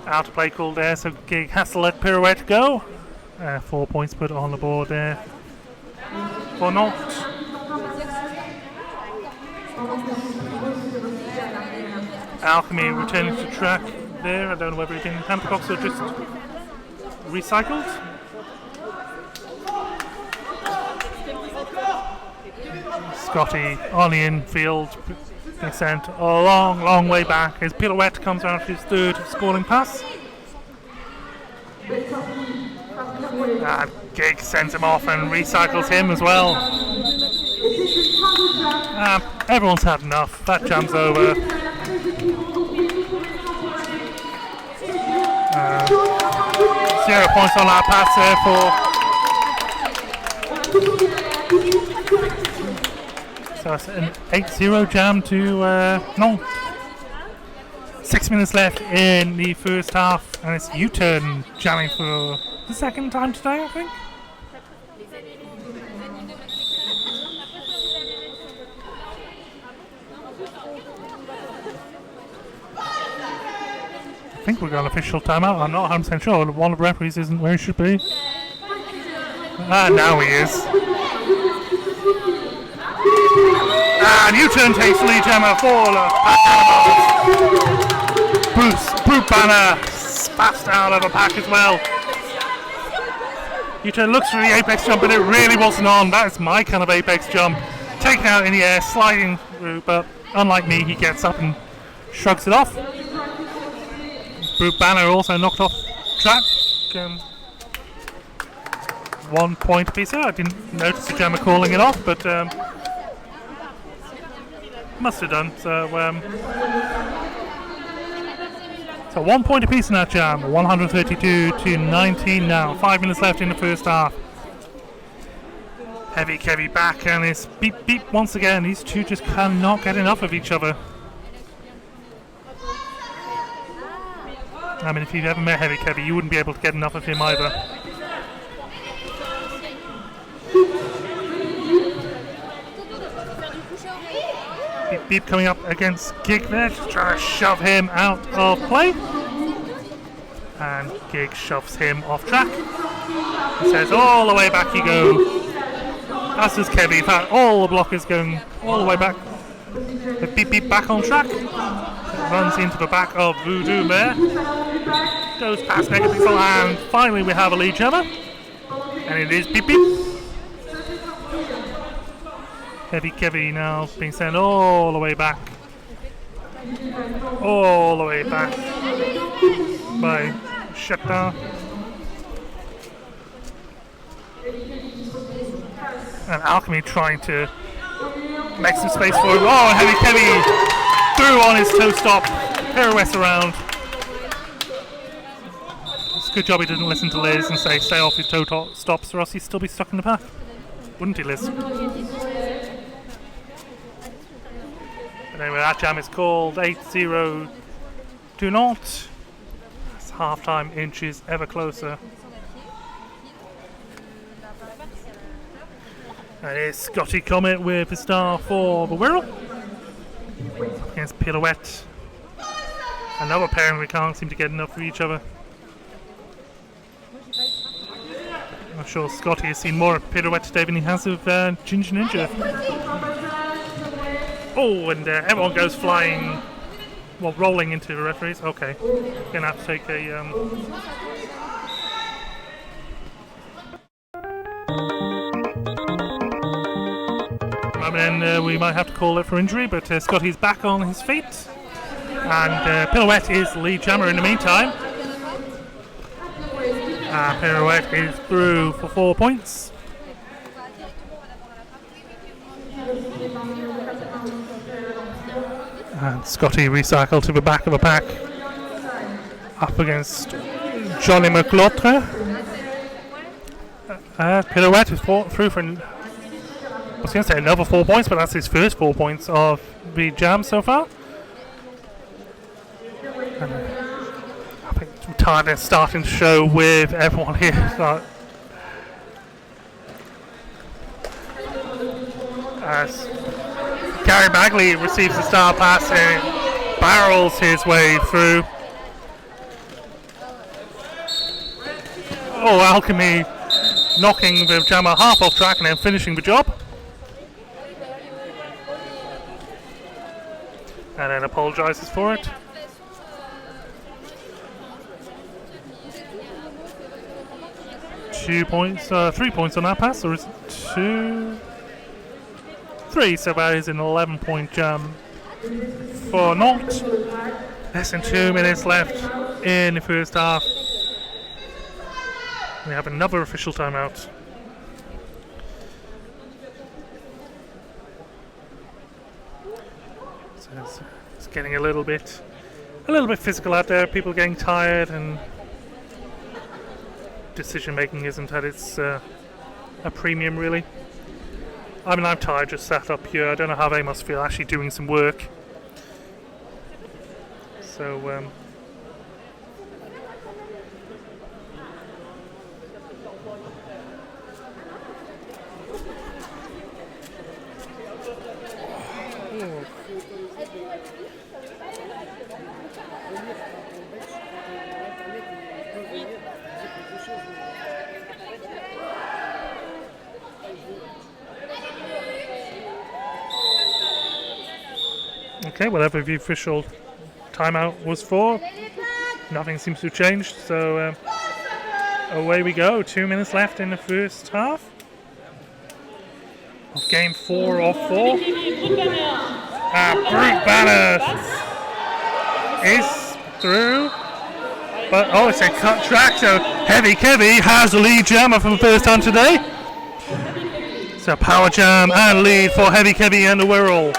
Out of play call there, so Gig has to let Pirouette go. 4 points put on the board there for Nantes. Alchemy returning to track there. I don't know whether it's been Hampercocks or just recycled. Scotty on the infield, being sent a long way back as Pirouette comes out for his third scoring pass. And Gig sends him off and recycles him as well. Everyone's had enough. That jam's over. 0 points on that pass there for. So it's an 8-0 jam to Nantes. 6 minutes left in the first half, and it's U-turn jamming for the second time today, I think. I think we've got an official timeout. I'm not 100% sure. One of the referees isn't where he should be. Now he is. And U-turn takes lead jammer for Brute Banner spazzed out of a pack as well. U-turn looks for the apex jump, but it really wasn't on. That is my kind of apex jump. Taken out in the air, sliding through, but unlike me, he gets up and shrugs it off. Brute Banner also knocked off track. 1 point apiece. I didn't notice the jammer calling it off, but must have done. So 1 point apiece in that jam. 132 to 19 now. 5 minutes left in the first half. Heavy Kevy back and it's beep beep once again. These two just cannot get enough of each other. I mean, if you've ever met Heavy Kevy, you wouldn't be able to get enough of him either. Beep Beep coming up against Gig there, just trying to shove him out of play. And Gig shoves him off track. He says, all the way back you go. As does Kevy. In fact, all the blockers going all the way back. But Beep Beep back on track. Runs into the back of Voodoo there. Goes past Megapixel, and finally we have a lead jammer. And it is Beep Beep. Heavy Kevy now being sent all the way back. All the way back by Chatin. And Alchemy trying to make some space for him. Oh, and Heavy Kevy through on his toe stop pirouettes around. It's a good job he didn't listen to Liz and say stay off his toe stops, or else he'd still be stuck in the path. Wouldn't he, Liz? But anyway, that jam is called 8-0 to Nantes. As half-time inches ever closer. And it's Scotty Comet with the star for the Wirral. Against Pirouette. Another pairing we can't seem to get enough of each other. I'm sure Scotty has seen more of Pirouette today than he has of Ginger Ninja. Oh, and everyone goes flying, well, rolling into the referees. Okay, gonna have to take a. And then we might have to call it for injury, but Scotty's back on his feet, and Pirouette is the lead jammer in the meantime. Pirouette is through for 4 points. And Scotty recycled to the back of the pack up against Johnny McLautre. Pirouette is through for, I was going to say another 4 points, but that's his first 4 points of the jam so far. And I think tiredness starting to show with everyone here. As Gary Bagley receives the star pass and barrels his way through. Oh, Alchemy knocking the jammer half off track and then finishing the job. And then apologises for it. Three points on that pass, or is it 2? 3, so that is an 11-point jam for Nantes. Less than 2 minutes left in the first half. We have another official timeout. So it's getting a little bit physical out there. People getting tired, and decision making isn't at its a premium really. I mean, I'm tired, just sat up here. I don't know how they must feel actually doing some work. So okay, whatever the official timeout was for, nothing seems to have changed, so away we go. 2 minutes left in the first half of game 4 of 4. Brute Banner is through, but oh, it's a cut track, so Heavy Kevy has the lead jammer for the first time today. So power jam and lead for Heavy Kevy and the Wirral.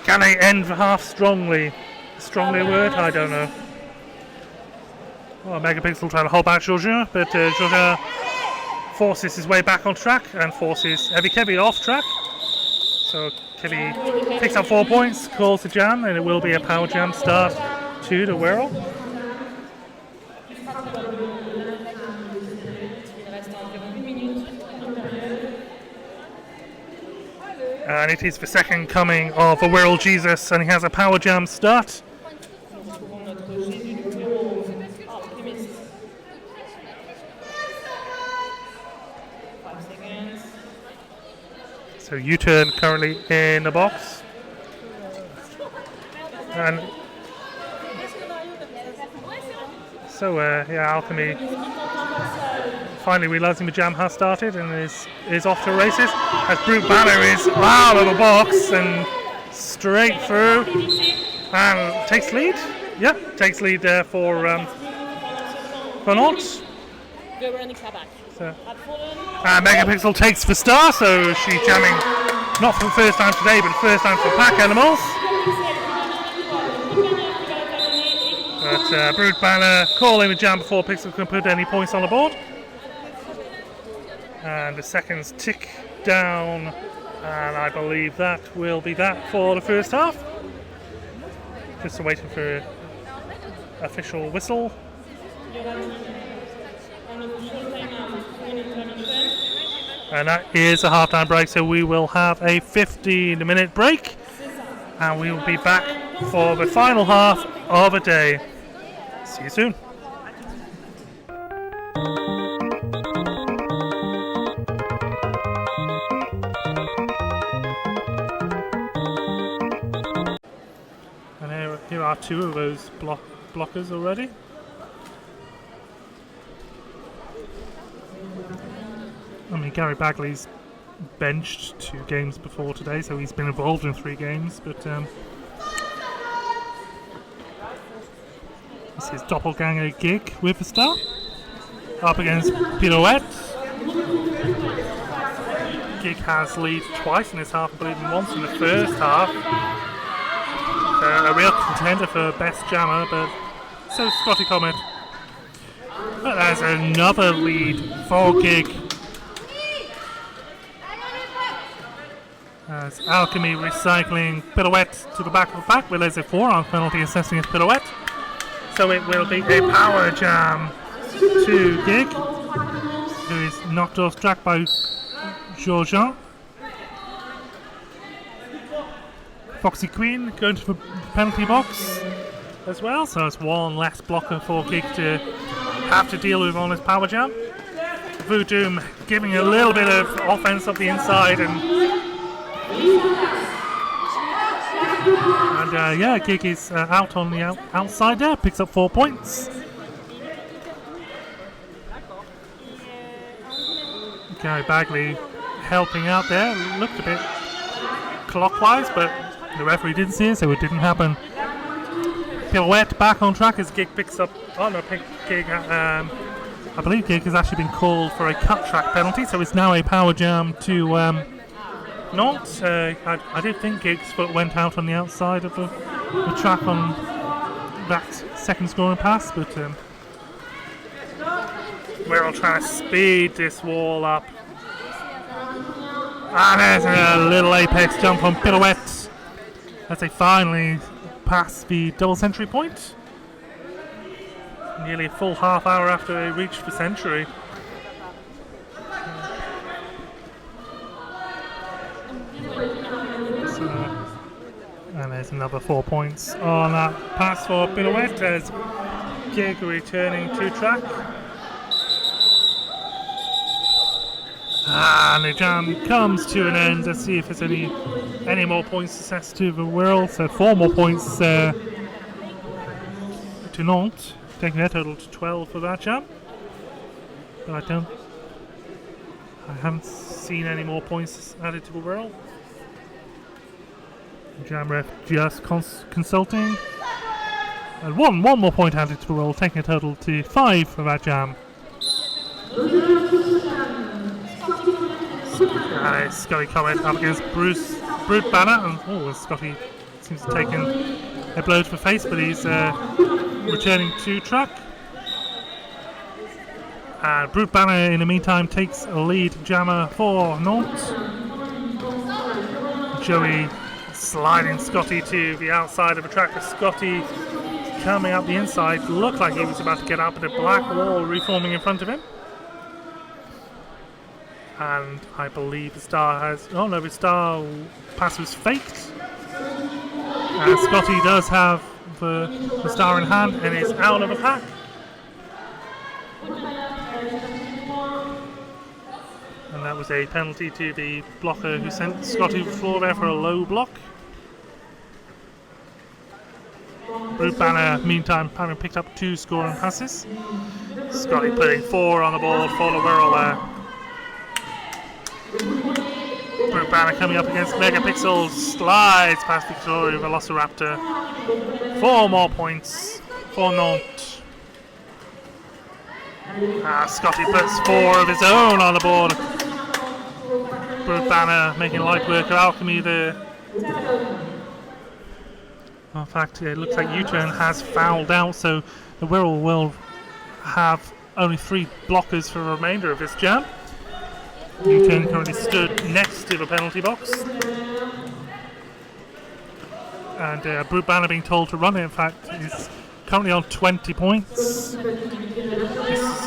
Can they end the half strongly? Strongly a word? I don't know. Well, Megapixel trying to hold back Georgia, but Georgia forces his way back on track and forces Heavy Kevy off track. So Kevy picks up 4 points, calls the jam, and it will be a power jam start to the Wirral. And it is the second coming of the Wirral Jesus, and he has a power jam start. So U-turn currently in the box. And so yeah, Alchemy finally realising the jam has started and is off to races. As Brute Banner is out of the box and straight through and takes lead. Yep, takes lead there for Nantes. So, Megapixel takes the star, so she's jamming not for the first time today, but the first time for Pack Animals. Brute Banner calling the jam before Pixel can put any points on the board. And the seconds tick down, and I believe that will be that for the first half. Just waiting for official whistle. And that is a half-time break, so we will have a 15-minute break, and we will be back for the final half of a day. See you soon. And here are two of those blockers already. I mean, Gary Bagley's benched 2 games before today, so he's been involved in 3 games, but this is doppelganger Gig with a star up against Pirouette. Gig has lead twice in this half, I believe once in the first half. A real contender for best jammer, but so Scotty Comet. But there's another lead for Gig. As Alchemy recycling Pirouette to the back of the pack, but there's a 4-arm penalty assessing his Pirouette. So it will be a power jam to Gig, who is knocked off track by Georgian. Foxy Queen going to the penalty box as well, so it's one less blocker for Gig to have to deal with on his power jam. Voodoo giving a little bit of offense up the inside, and yeah, Gig is out on the outside there, picks up 4 points. Gary Bagley helping out there, looked a bit clockwise, but the referee didn't see it, so it didn't happen. Pirouette back on track as Gig picks up. Oh no, Gig. I believe Gig has actually been called for a cut track penalty, so it's now a power jam to Nantes. I did think Gig's foot went out on the outside of the track on that second scoring pass, but we're all trying to speed this wall up. And there's a little apex jump from Pirouette as they finally pass the double century point. Nearly a full half hour after they reached the century. And there's another 4 points on that pass for Pirouette as Gig returning to track. And the jam comes to an end. Let's see if there's any more points assessed to the world. So 4 more points to Nantes, taking their total to 12 for that jam. But I haven't seen any more points added to the world. Jam ref just consulting. And one more point added to the world, taking a total to 5 for that jam. Scotty Comet up against Brute Banner, and Scotty seems to have taken a blow to the face, but he's returning to track. And Brute Banner in the meantime takes a lead jammer for Nantes. Joey sliding Scotty to the outside of the track, as Scotty coming up the inside, looked like he was about to get up, but a black wall reforming in front of him. And I believe the star has... Oh no, the star pass was faked. And Scotty does have the star in hand and is out of the pack. And that was a penalty to the blocker who sent Scotty to the floor there for a low block. Brute Banner, meantime, having picked up 2 scoring passes. Scotty putting 4 on the board for the whirl there. Brute Banner coming up against Megapixel, slides past Victoria Velociraptor. 4 more points for Nantes. Scotty puts 4 of his own on the board. Brute Banner making light work of Alchemy there. In fact, it looks like U-turn has fouled out, so the Wirral will have only 3 blockers for the remainder of this jam. U-turn currently stood next to the penalty box. And Brute Banner being told to run it, in fact, is currently on 20 points. This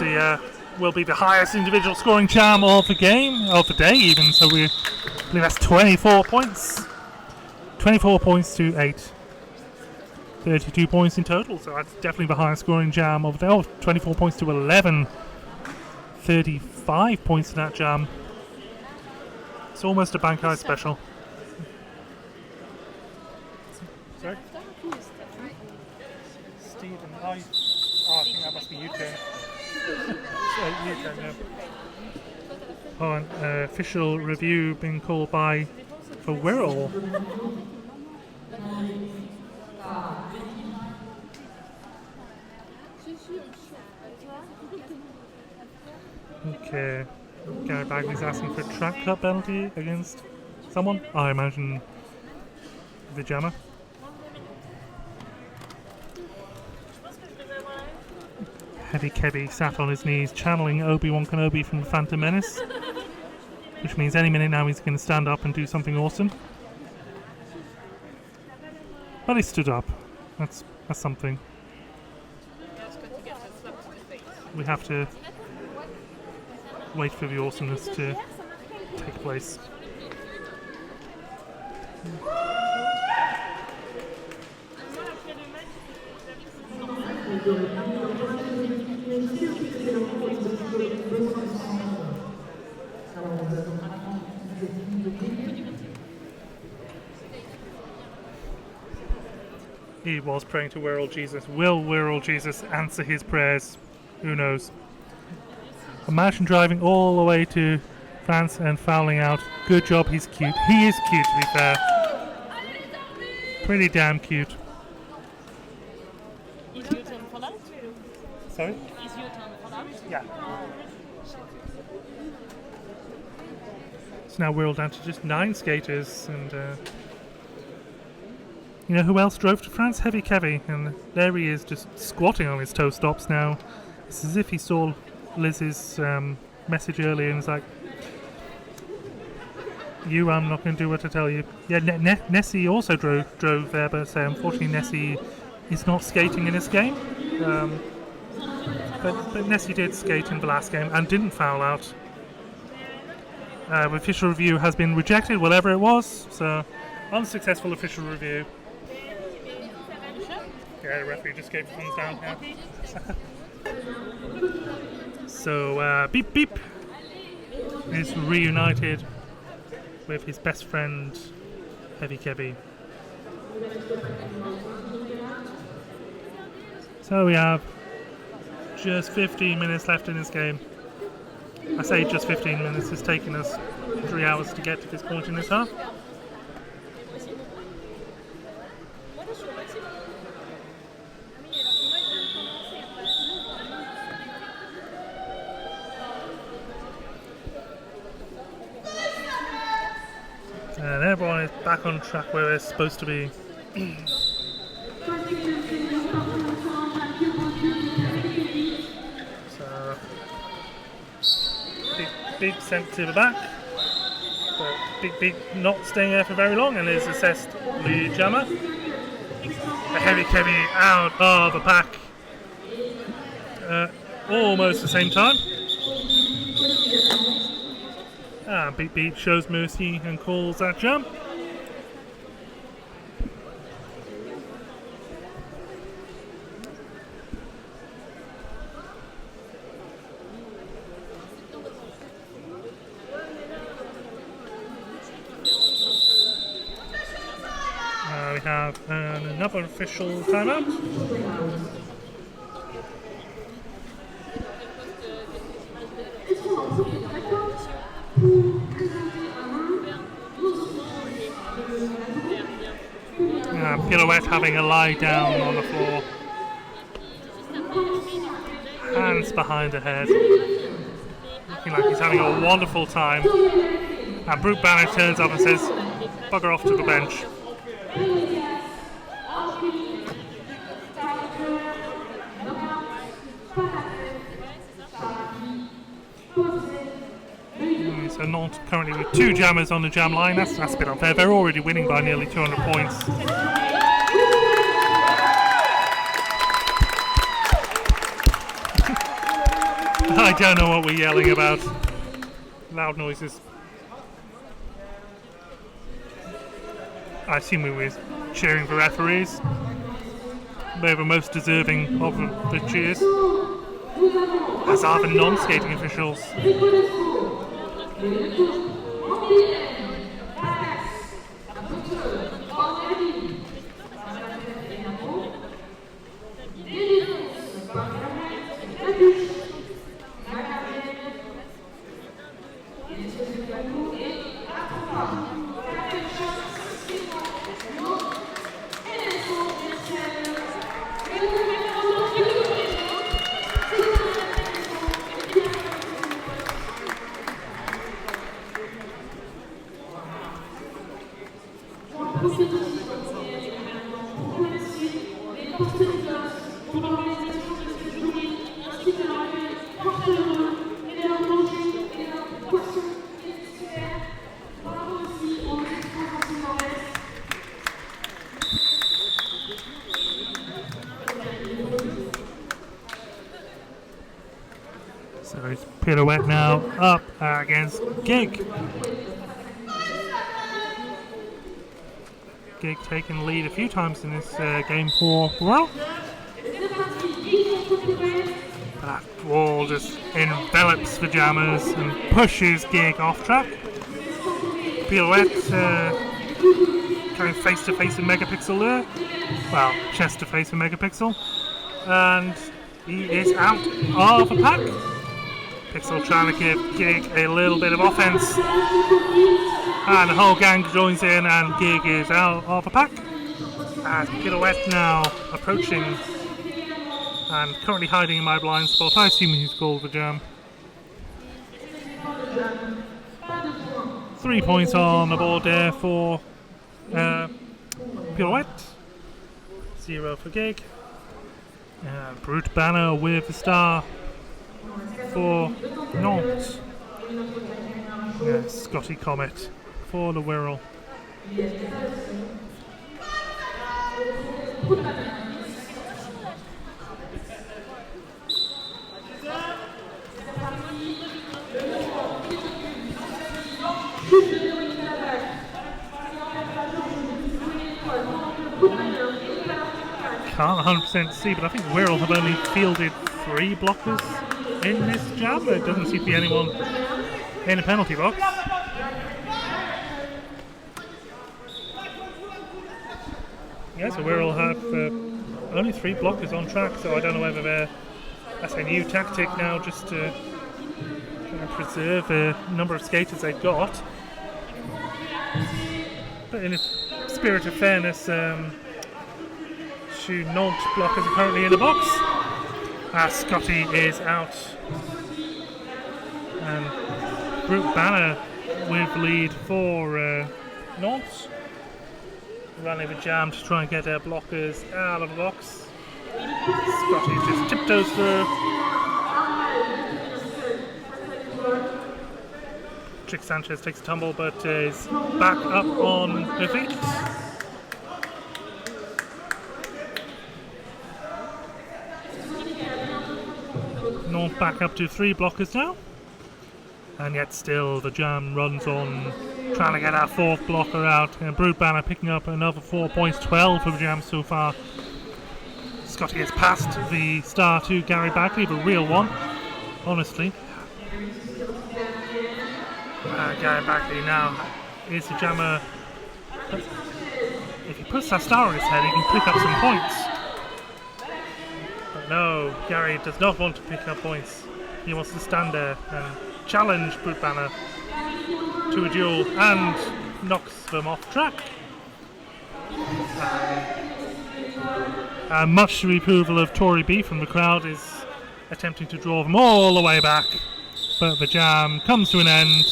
is will be the highest individual scoring jam of the game, of the day even, so we believe that's 24 points. 24 points to 8. 32 points in total, so that's definitely the highest scoring jam of the day. 24 points to 11. 35 points in that jam. It's almost a Bankai special. Sorry? Stephen, I think that must be U-turn. U-turn, yeah. Oh, an official review being called by for Wirral. Okay, Gary Bagley's asking for a track cut penalty against someone. I imagine the jammer. Heavy Kebby sat on his knees, channeling Obi-Wan Kenobi from the Phantom Menace, which means any minute now he's going to stand up and do something awesome. But he stood up. That's something. We have to wait for the awesomeness to take place. He was praying to Wirral Jesus. Will Wirral Jesus answer his prayers? Who knows? Imagine driving all the way to France and fouling out. Good job, he's cute. He is cute, to be fair. Pretty damn cute.
Is your turn for that?
Sorry?
Is your turn for that?
Yeah. It's now Wirral down to just 9 skaters, and you know who else drove to France? Heavy Kevy, and there he is, just squatting on his toe stops now. It's as if he saw Liz's message earlier and was like, I'm not going to do what I tell you. Yeah, Nessie also drove there, but unfortunately Nessie is not skating in this game. But Nessie did skate in the last game and didn't foul out. Official review has been rejected, whatever it was, so unsuccessful official review. Yeah, the referee just gave thumbs down here. So, Beep Beep is reunited with his best friend, Heavy Kebby. So we have just 15 minutes left in this game. I say just 15 minutes, it's taken us 3 hours to get to this point in this half. And everyone is back on track where they're supposed to be. So, Big sent to the back, but Big not staying there for very long and is assessed the jammer. The Heavy Kebby out of the pack almost the same time. Big Beat shows mercy and calls that jump. We have another official timeout. Pirouette having a lie down on the floor. Hands behind her head. Looking like he's having a wonderful time. And Brute Banner turns up and says, bugger off to the bench. So Nantes currently with 2 jammers on the jam line. That's a bit unfair. They're already winning by nearly 200 points. I don't know what we're yelling about. Loud noises. I assume we were cheering for referees. They were most deserving of the cheers. As are the non-skating officials. So it's Pirouette now up against Gig. Gig taking the lead a few times in this game for Whirl. That wall just envelops the jammers and pushes Gig off track. Pirouette going face to face with Megapixel there. Well, chest to face with Megapixel. And he is out of the pack. Pixel trying to give Gig a little bit of offense. And the whole gang joins in and Gig is out of the pack. As Pirouette now approaching and currently hiding in my blind spot. I assume he's called the jam. 3 points on the board there for Pirouette. 0 for Gig. Brute Banner with the star for Nantes. Scotty Comet for the Whirl. Can't 100% see, but I think Whirl have only fielded 3 blockers in this jam. There doesn't seem to be anyone in the penalty box. Yeah, so Whirl have only 3 blockers on track, so I don't know whether that's a new tactic now just to preserve the number of skaters they've got. But in the spirit of fairness, 2 Nantes blockers are currently in the box. Scotty is out. And Brute Banner with lead for Nantes. Running the jam to try and get their blockers out of the box. Scotty just tiptoes through. Trick Sanchez takes a tumble but is back up on her feet. Nantes back up to 3 blockers now. And yet still the jam runs on, trying to get our 4th blocker out. And Brute Banner picking up another 4 points, 12 for the jam so far. Scotty has passed the star to Gary Bagley, the real one, honestly. Gary Bagley now is the jammer. If he puts that star on his head, he can pick up some points. But no, Gary does not want to pick up points. He wants to stand there and challenge Brute Banner to a duel and knocks them off track. And much to the approval of Tory B from the crowd is attempting to draw them all the way back, but the jam comes to an end,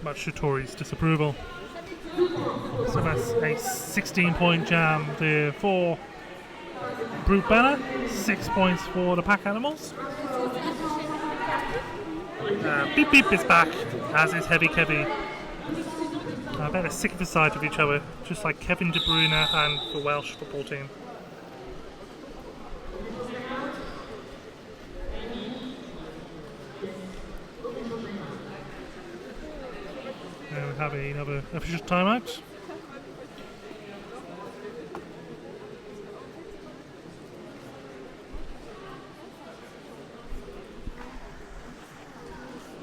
much to Tory's disapproval. So that's a 16-point jam there for Brute Banner, 6 points for the pack animals. Beep Beep is back, as is Heavy Kevy. I bet they're sick of the sight of each other, just like Kevin De Bruyne and the Welsh football team. Now we have another official timeout.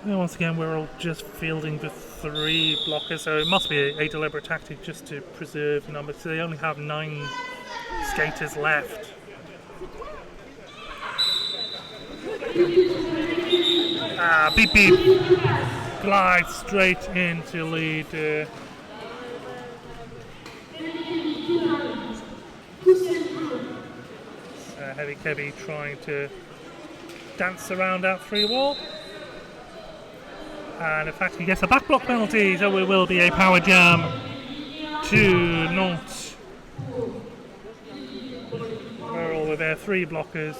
And once again, we're all just fielding the 3 blockers, so it must be a deliberate tactic just to preserve the numbers. So they only have 9 skaters left. Beep Beep glides straight into lead. Heavy Kevy trying to dance around that 3 wall. And in fact, he gets a back block penalty, so it will be a power jam to Nantes. We're all with their 3 blockers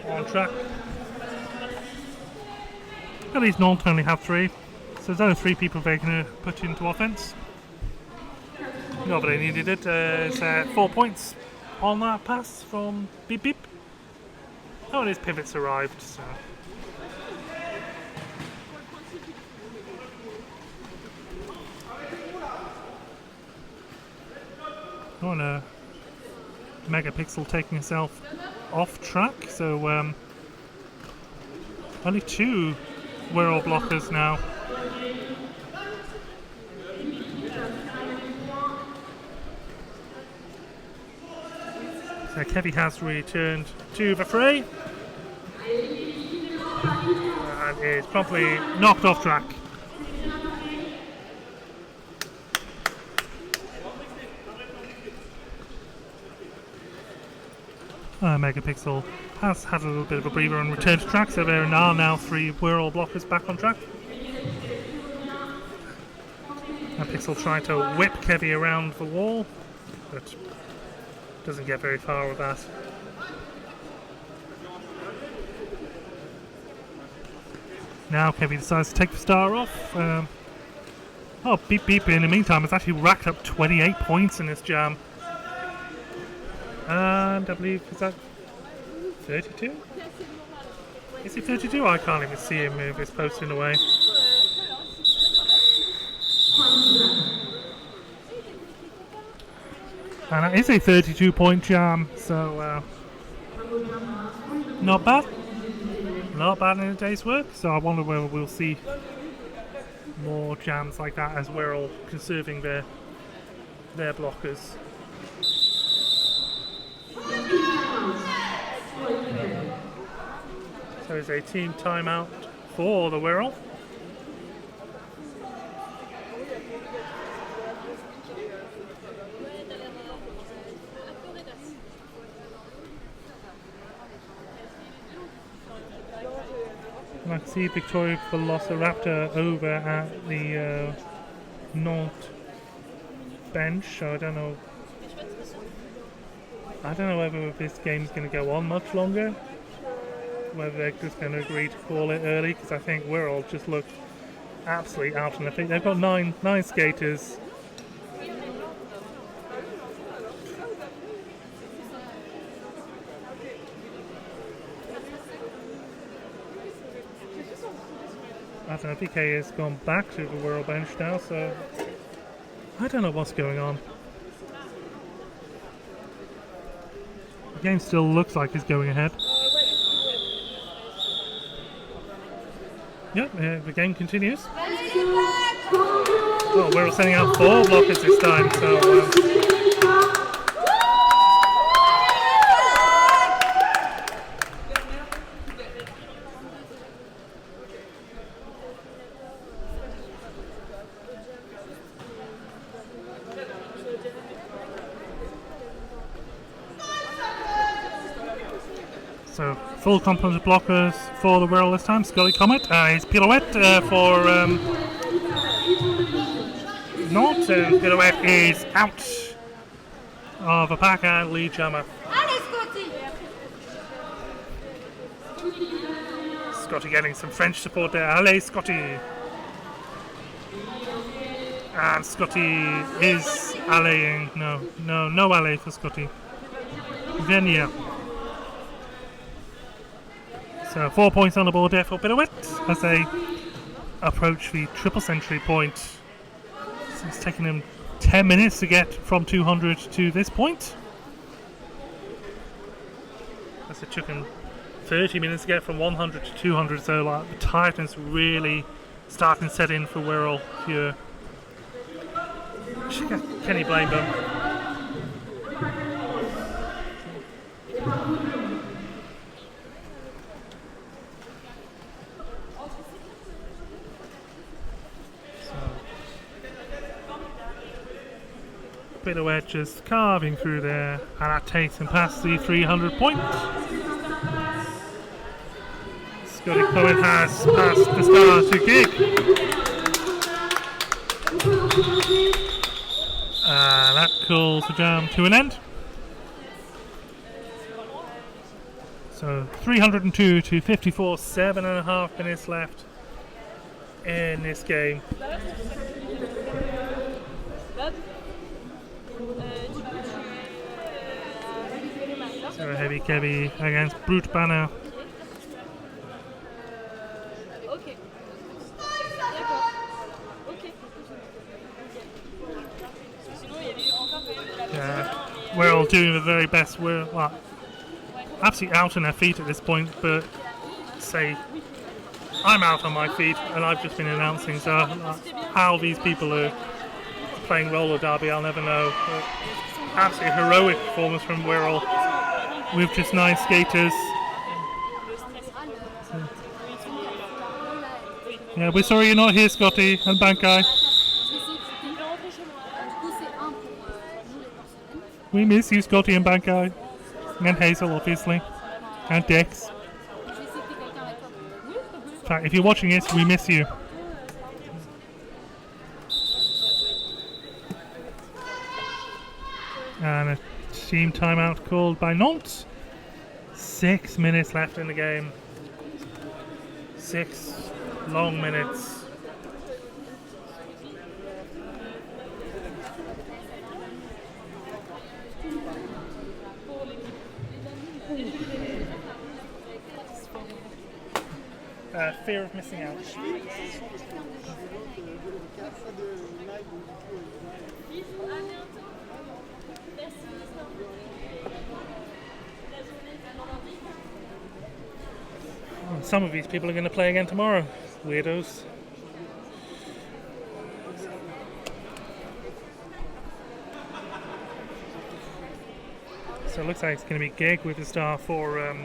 on track. At least Nantes only have 3, so there's only 3 people they can put into offence. No, but they needed it. It's 4 points on that pass from Beep Beep. Oh, and his pivots arrived, so. On a Megapixel taking herself off track, so only 2 Whirl blockers now. So Kevy has returned to the fray and is promptly knocked off track. Megapixel has had a little bit of a breather and returned to track, so there are now 3 Whirl blockers back on track. Pixel trying to whip Kevy around the wall, but doesn't get very far with that. Now Kevy decides to take the star off. Beep Beep in the meantime has actually racked up 28 points in this jam. And I believe, is that 32? Is it 32? I can't even see him move his posting away. And that is a 32-point jam, so not bad. Not bad in a day's work, so I wonder whether we'll see more jams like that as we're all conserving their blockers. So it's a team timeout for the Wirral. I can see Victoria Velociraptor over at the Nantes bench, so I don't know whether this game's going to go on much longer, whether they're just going to agree to call it early, because I think Wirral just look absolutely out on their feet. They've got nine skaters. I don't know, PK has gone back to the Wirral bench now, so I don't know what's going on. The game still looks like it's going ahead. Yep, the game continues. Oh, we're sending out 4 blockers this time, so full complement of blockers for the Wirral this time. Scully Comet, his pirouette for not, and pirouette is out of a backhand lead jammer.
Allez, Scotty!
Scotty getting some French support there. Allez, Scotty! And Scotty is allaying. No allay for Scotty. Venia. So 4 points on the board there for pirouette as they approach the triple century point. So it's taken him 10 minutes to get from 200 to this point. As it took him 30 minutes to get from 100 to 200, so like, the tiredness really starting to set in for Wirral here. Can he blame them? Pirouette just carving through there, and that takes him past the 300 point. Scotty Cohen has passed the star to Gig. And that calls the jam to an end. So 302 to 54, 7.5 minutes left in this game. So a heavy Kevy against Brute Banner. We're all doing the very best. We're absolutely out on our feet at this point, but say I'm out on my feet and I've just been announcing, so how these people are playing roller derby I'll never know. But absolutely heroic performance from Wirral with just 9 skaters. Yeah, we're sorry you're not here, Scotty and Bankai. We miss you, Scotty and Bankai. And Hazel, obviously. And Dex. In fact, if you're watching this, we miss you. And a team timeout called by Nantes. 6 minutes left in the game. 6 long minutes. Fear of missing out. Some of these people are going to play again tomorrow. Weirdos. So it looks like it's going to be Gig with the star for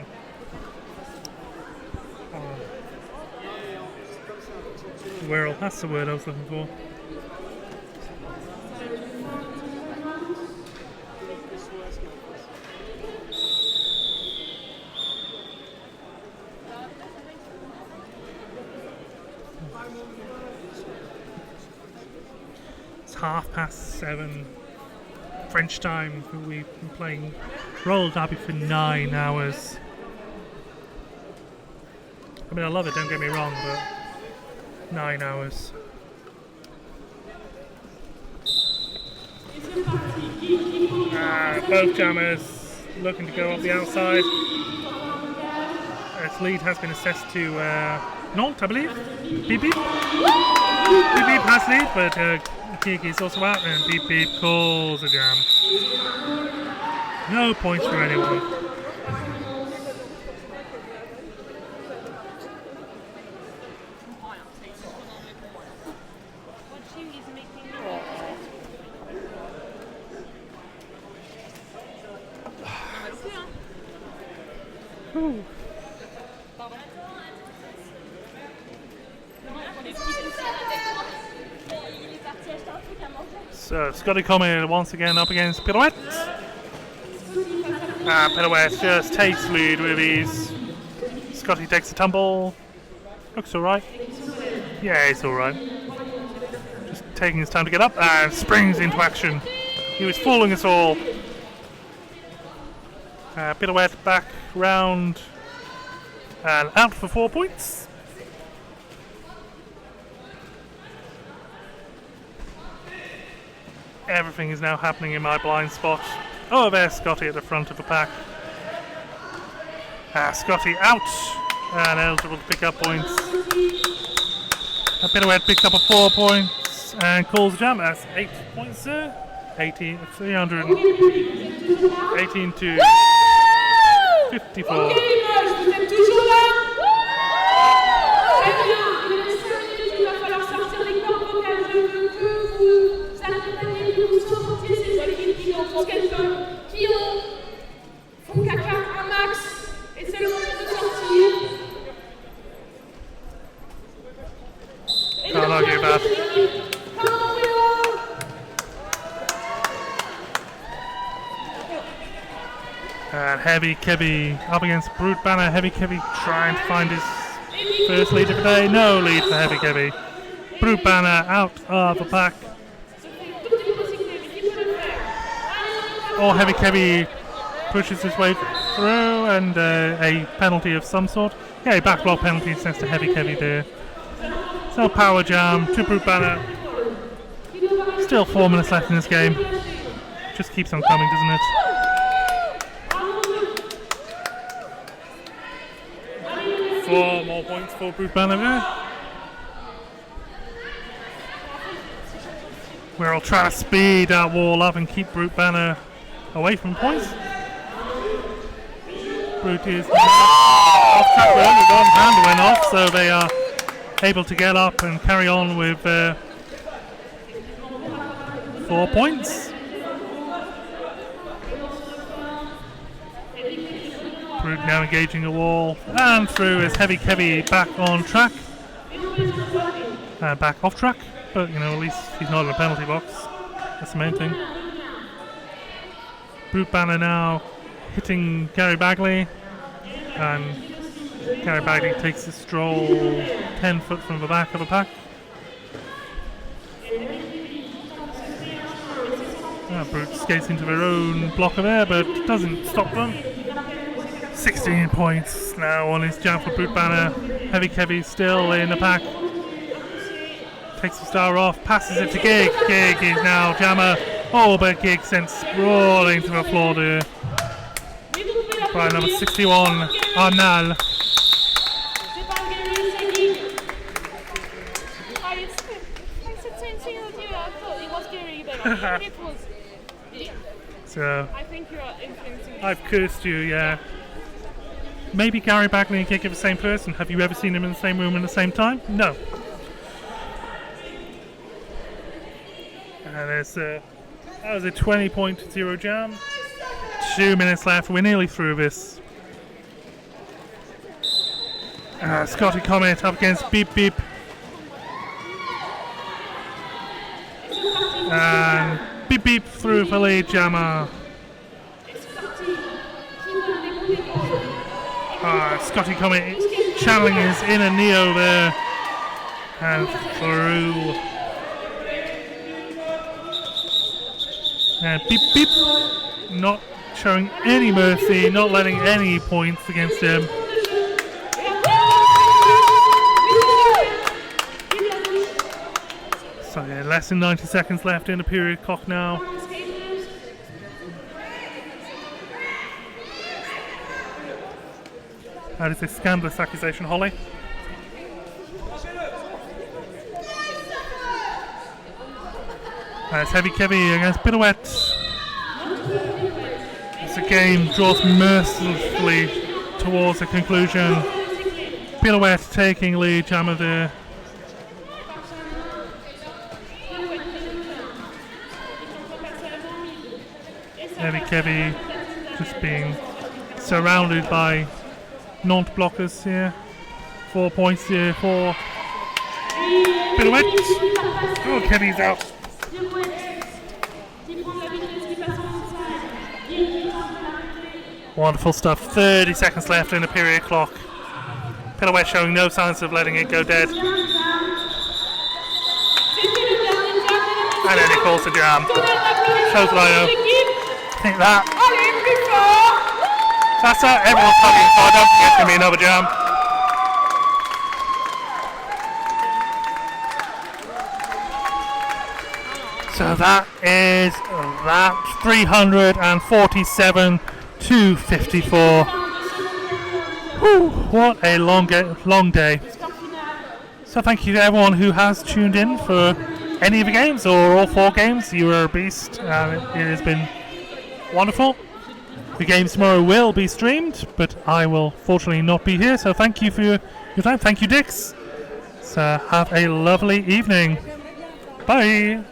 Wirral. That's the word I was looking for. It's 7:30 French time. We've been playing roller derby for 9 hours. I mean, I love it, don't get me wrong, but 9 hours. Both jammers looking to go up the outside. Its lead has been assessed to Nantes, I believe. Beep Beep. Beep Beep has lead, but Kiki's also out, and Beep Beep calls a jam. No points for anyone. So Scotty Comer once again up against Pirouette. Pirouette just takes lead with ease. Scotty takes a tumble. Looks alright. Yeah, it's alright. Just taking his time to get up and springs into action. He was fooling us all. Pirouette back round and out for 4 points. Everything is now happening in my blind spot. Oh, there's Scotty at the front of the pack. Scotty out and eligible to pick up points. Pirouette picks up a 4 points and calls the jam. That's 8 points there. 18 to 54. Can't argue that. And Heavy Kebby up against Brute Banner. Heavy Kebby trying to find his first lead of the day. No lead for Heavy Kebby. Brute Banner out of the pack. Heavy Kebby pushes his way through, and a penalty of some sort. Yeah, a backblock penalty sends to Heavy Kebby there. So power jam to Brute Banner. Still 4 minutes left in this game. Just keeps on coming, doesn't it? Four more points for Brute Banner there. We'll try to speed that wall up and keep Brute Banner away from points. Brute is off track with only one hand went off, so they are able to get up and carry on with 4 points. Brute now engaging the wall and through as Heavy Kebby back on track. Back off track, but you know, at least he's not in a penalty box. That's the main thing. Brute Banner now hitting Gary Bagley, and Gary Bagley takes a stroll 10 foot from the back of the pack. Brute skates into their own block of air, but doesn't stop them. 16 points now on his jam for Brute Banner. Heavy Kebby still in the pack. Takes the star off, passes it to Gig. Gig is now jammer. Oh, but Gig sent sprawling to the floor there. By number 61, Arnal. So,
I think you're influencing.
I've cursed you, yeah. Maybe Gary Bagley and Gig are the same person. Have you ever seen them in the same room at the same time? No. And that was a 20.0 jam. 2 minutes left. We're nearly through this. Scotty Comet up against Beep Beep. And Beep Beep through for lead jammer. Scotty Comet channeling his inner Neo there. And through. And Beep Beep not showing any mercy, not letting any points against him. So yeah, less than 90 seconds left in the period clock now. That is a scandalous accusation, Holly. As Heavy Kebby against Pirouette. As the game draws mercilessly towards a conclusion. Pirouette taking lead, jammer there. Heavy Kebby just being surrounded by non-blockers here. 4 points here for Pirouette. Oh, Kebby's out. Wonderful stuff. 30 seconds left in the period clock. Pirouette showing no signs of letting it go dead. and then it calls the jam. Shows that I know. I think that's it. Everyone's hugging, so I don't think it's going to be another jam. So that is 347 to 54. Whew, what a long day. So thank you to everyone who has tuned in for any of the games or all 4 games. You were a beast. It has been wonderful. The games tomorrow will be streamed, but I will fortunately not be here. So thank you for your time. Thank you, Dix. So have a lovely evening. Bye.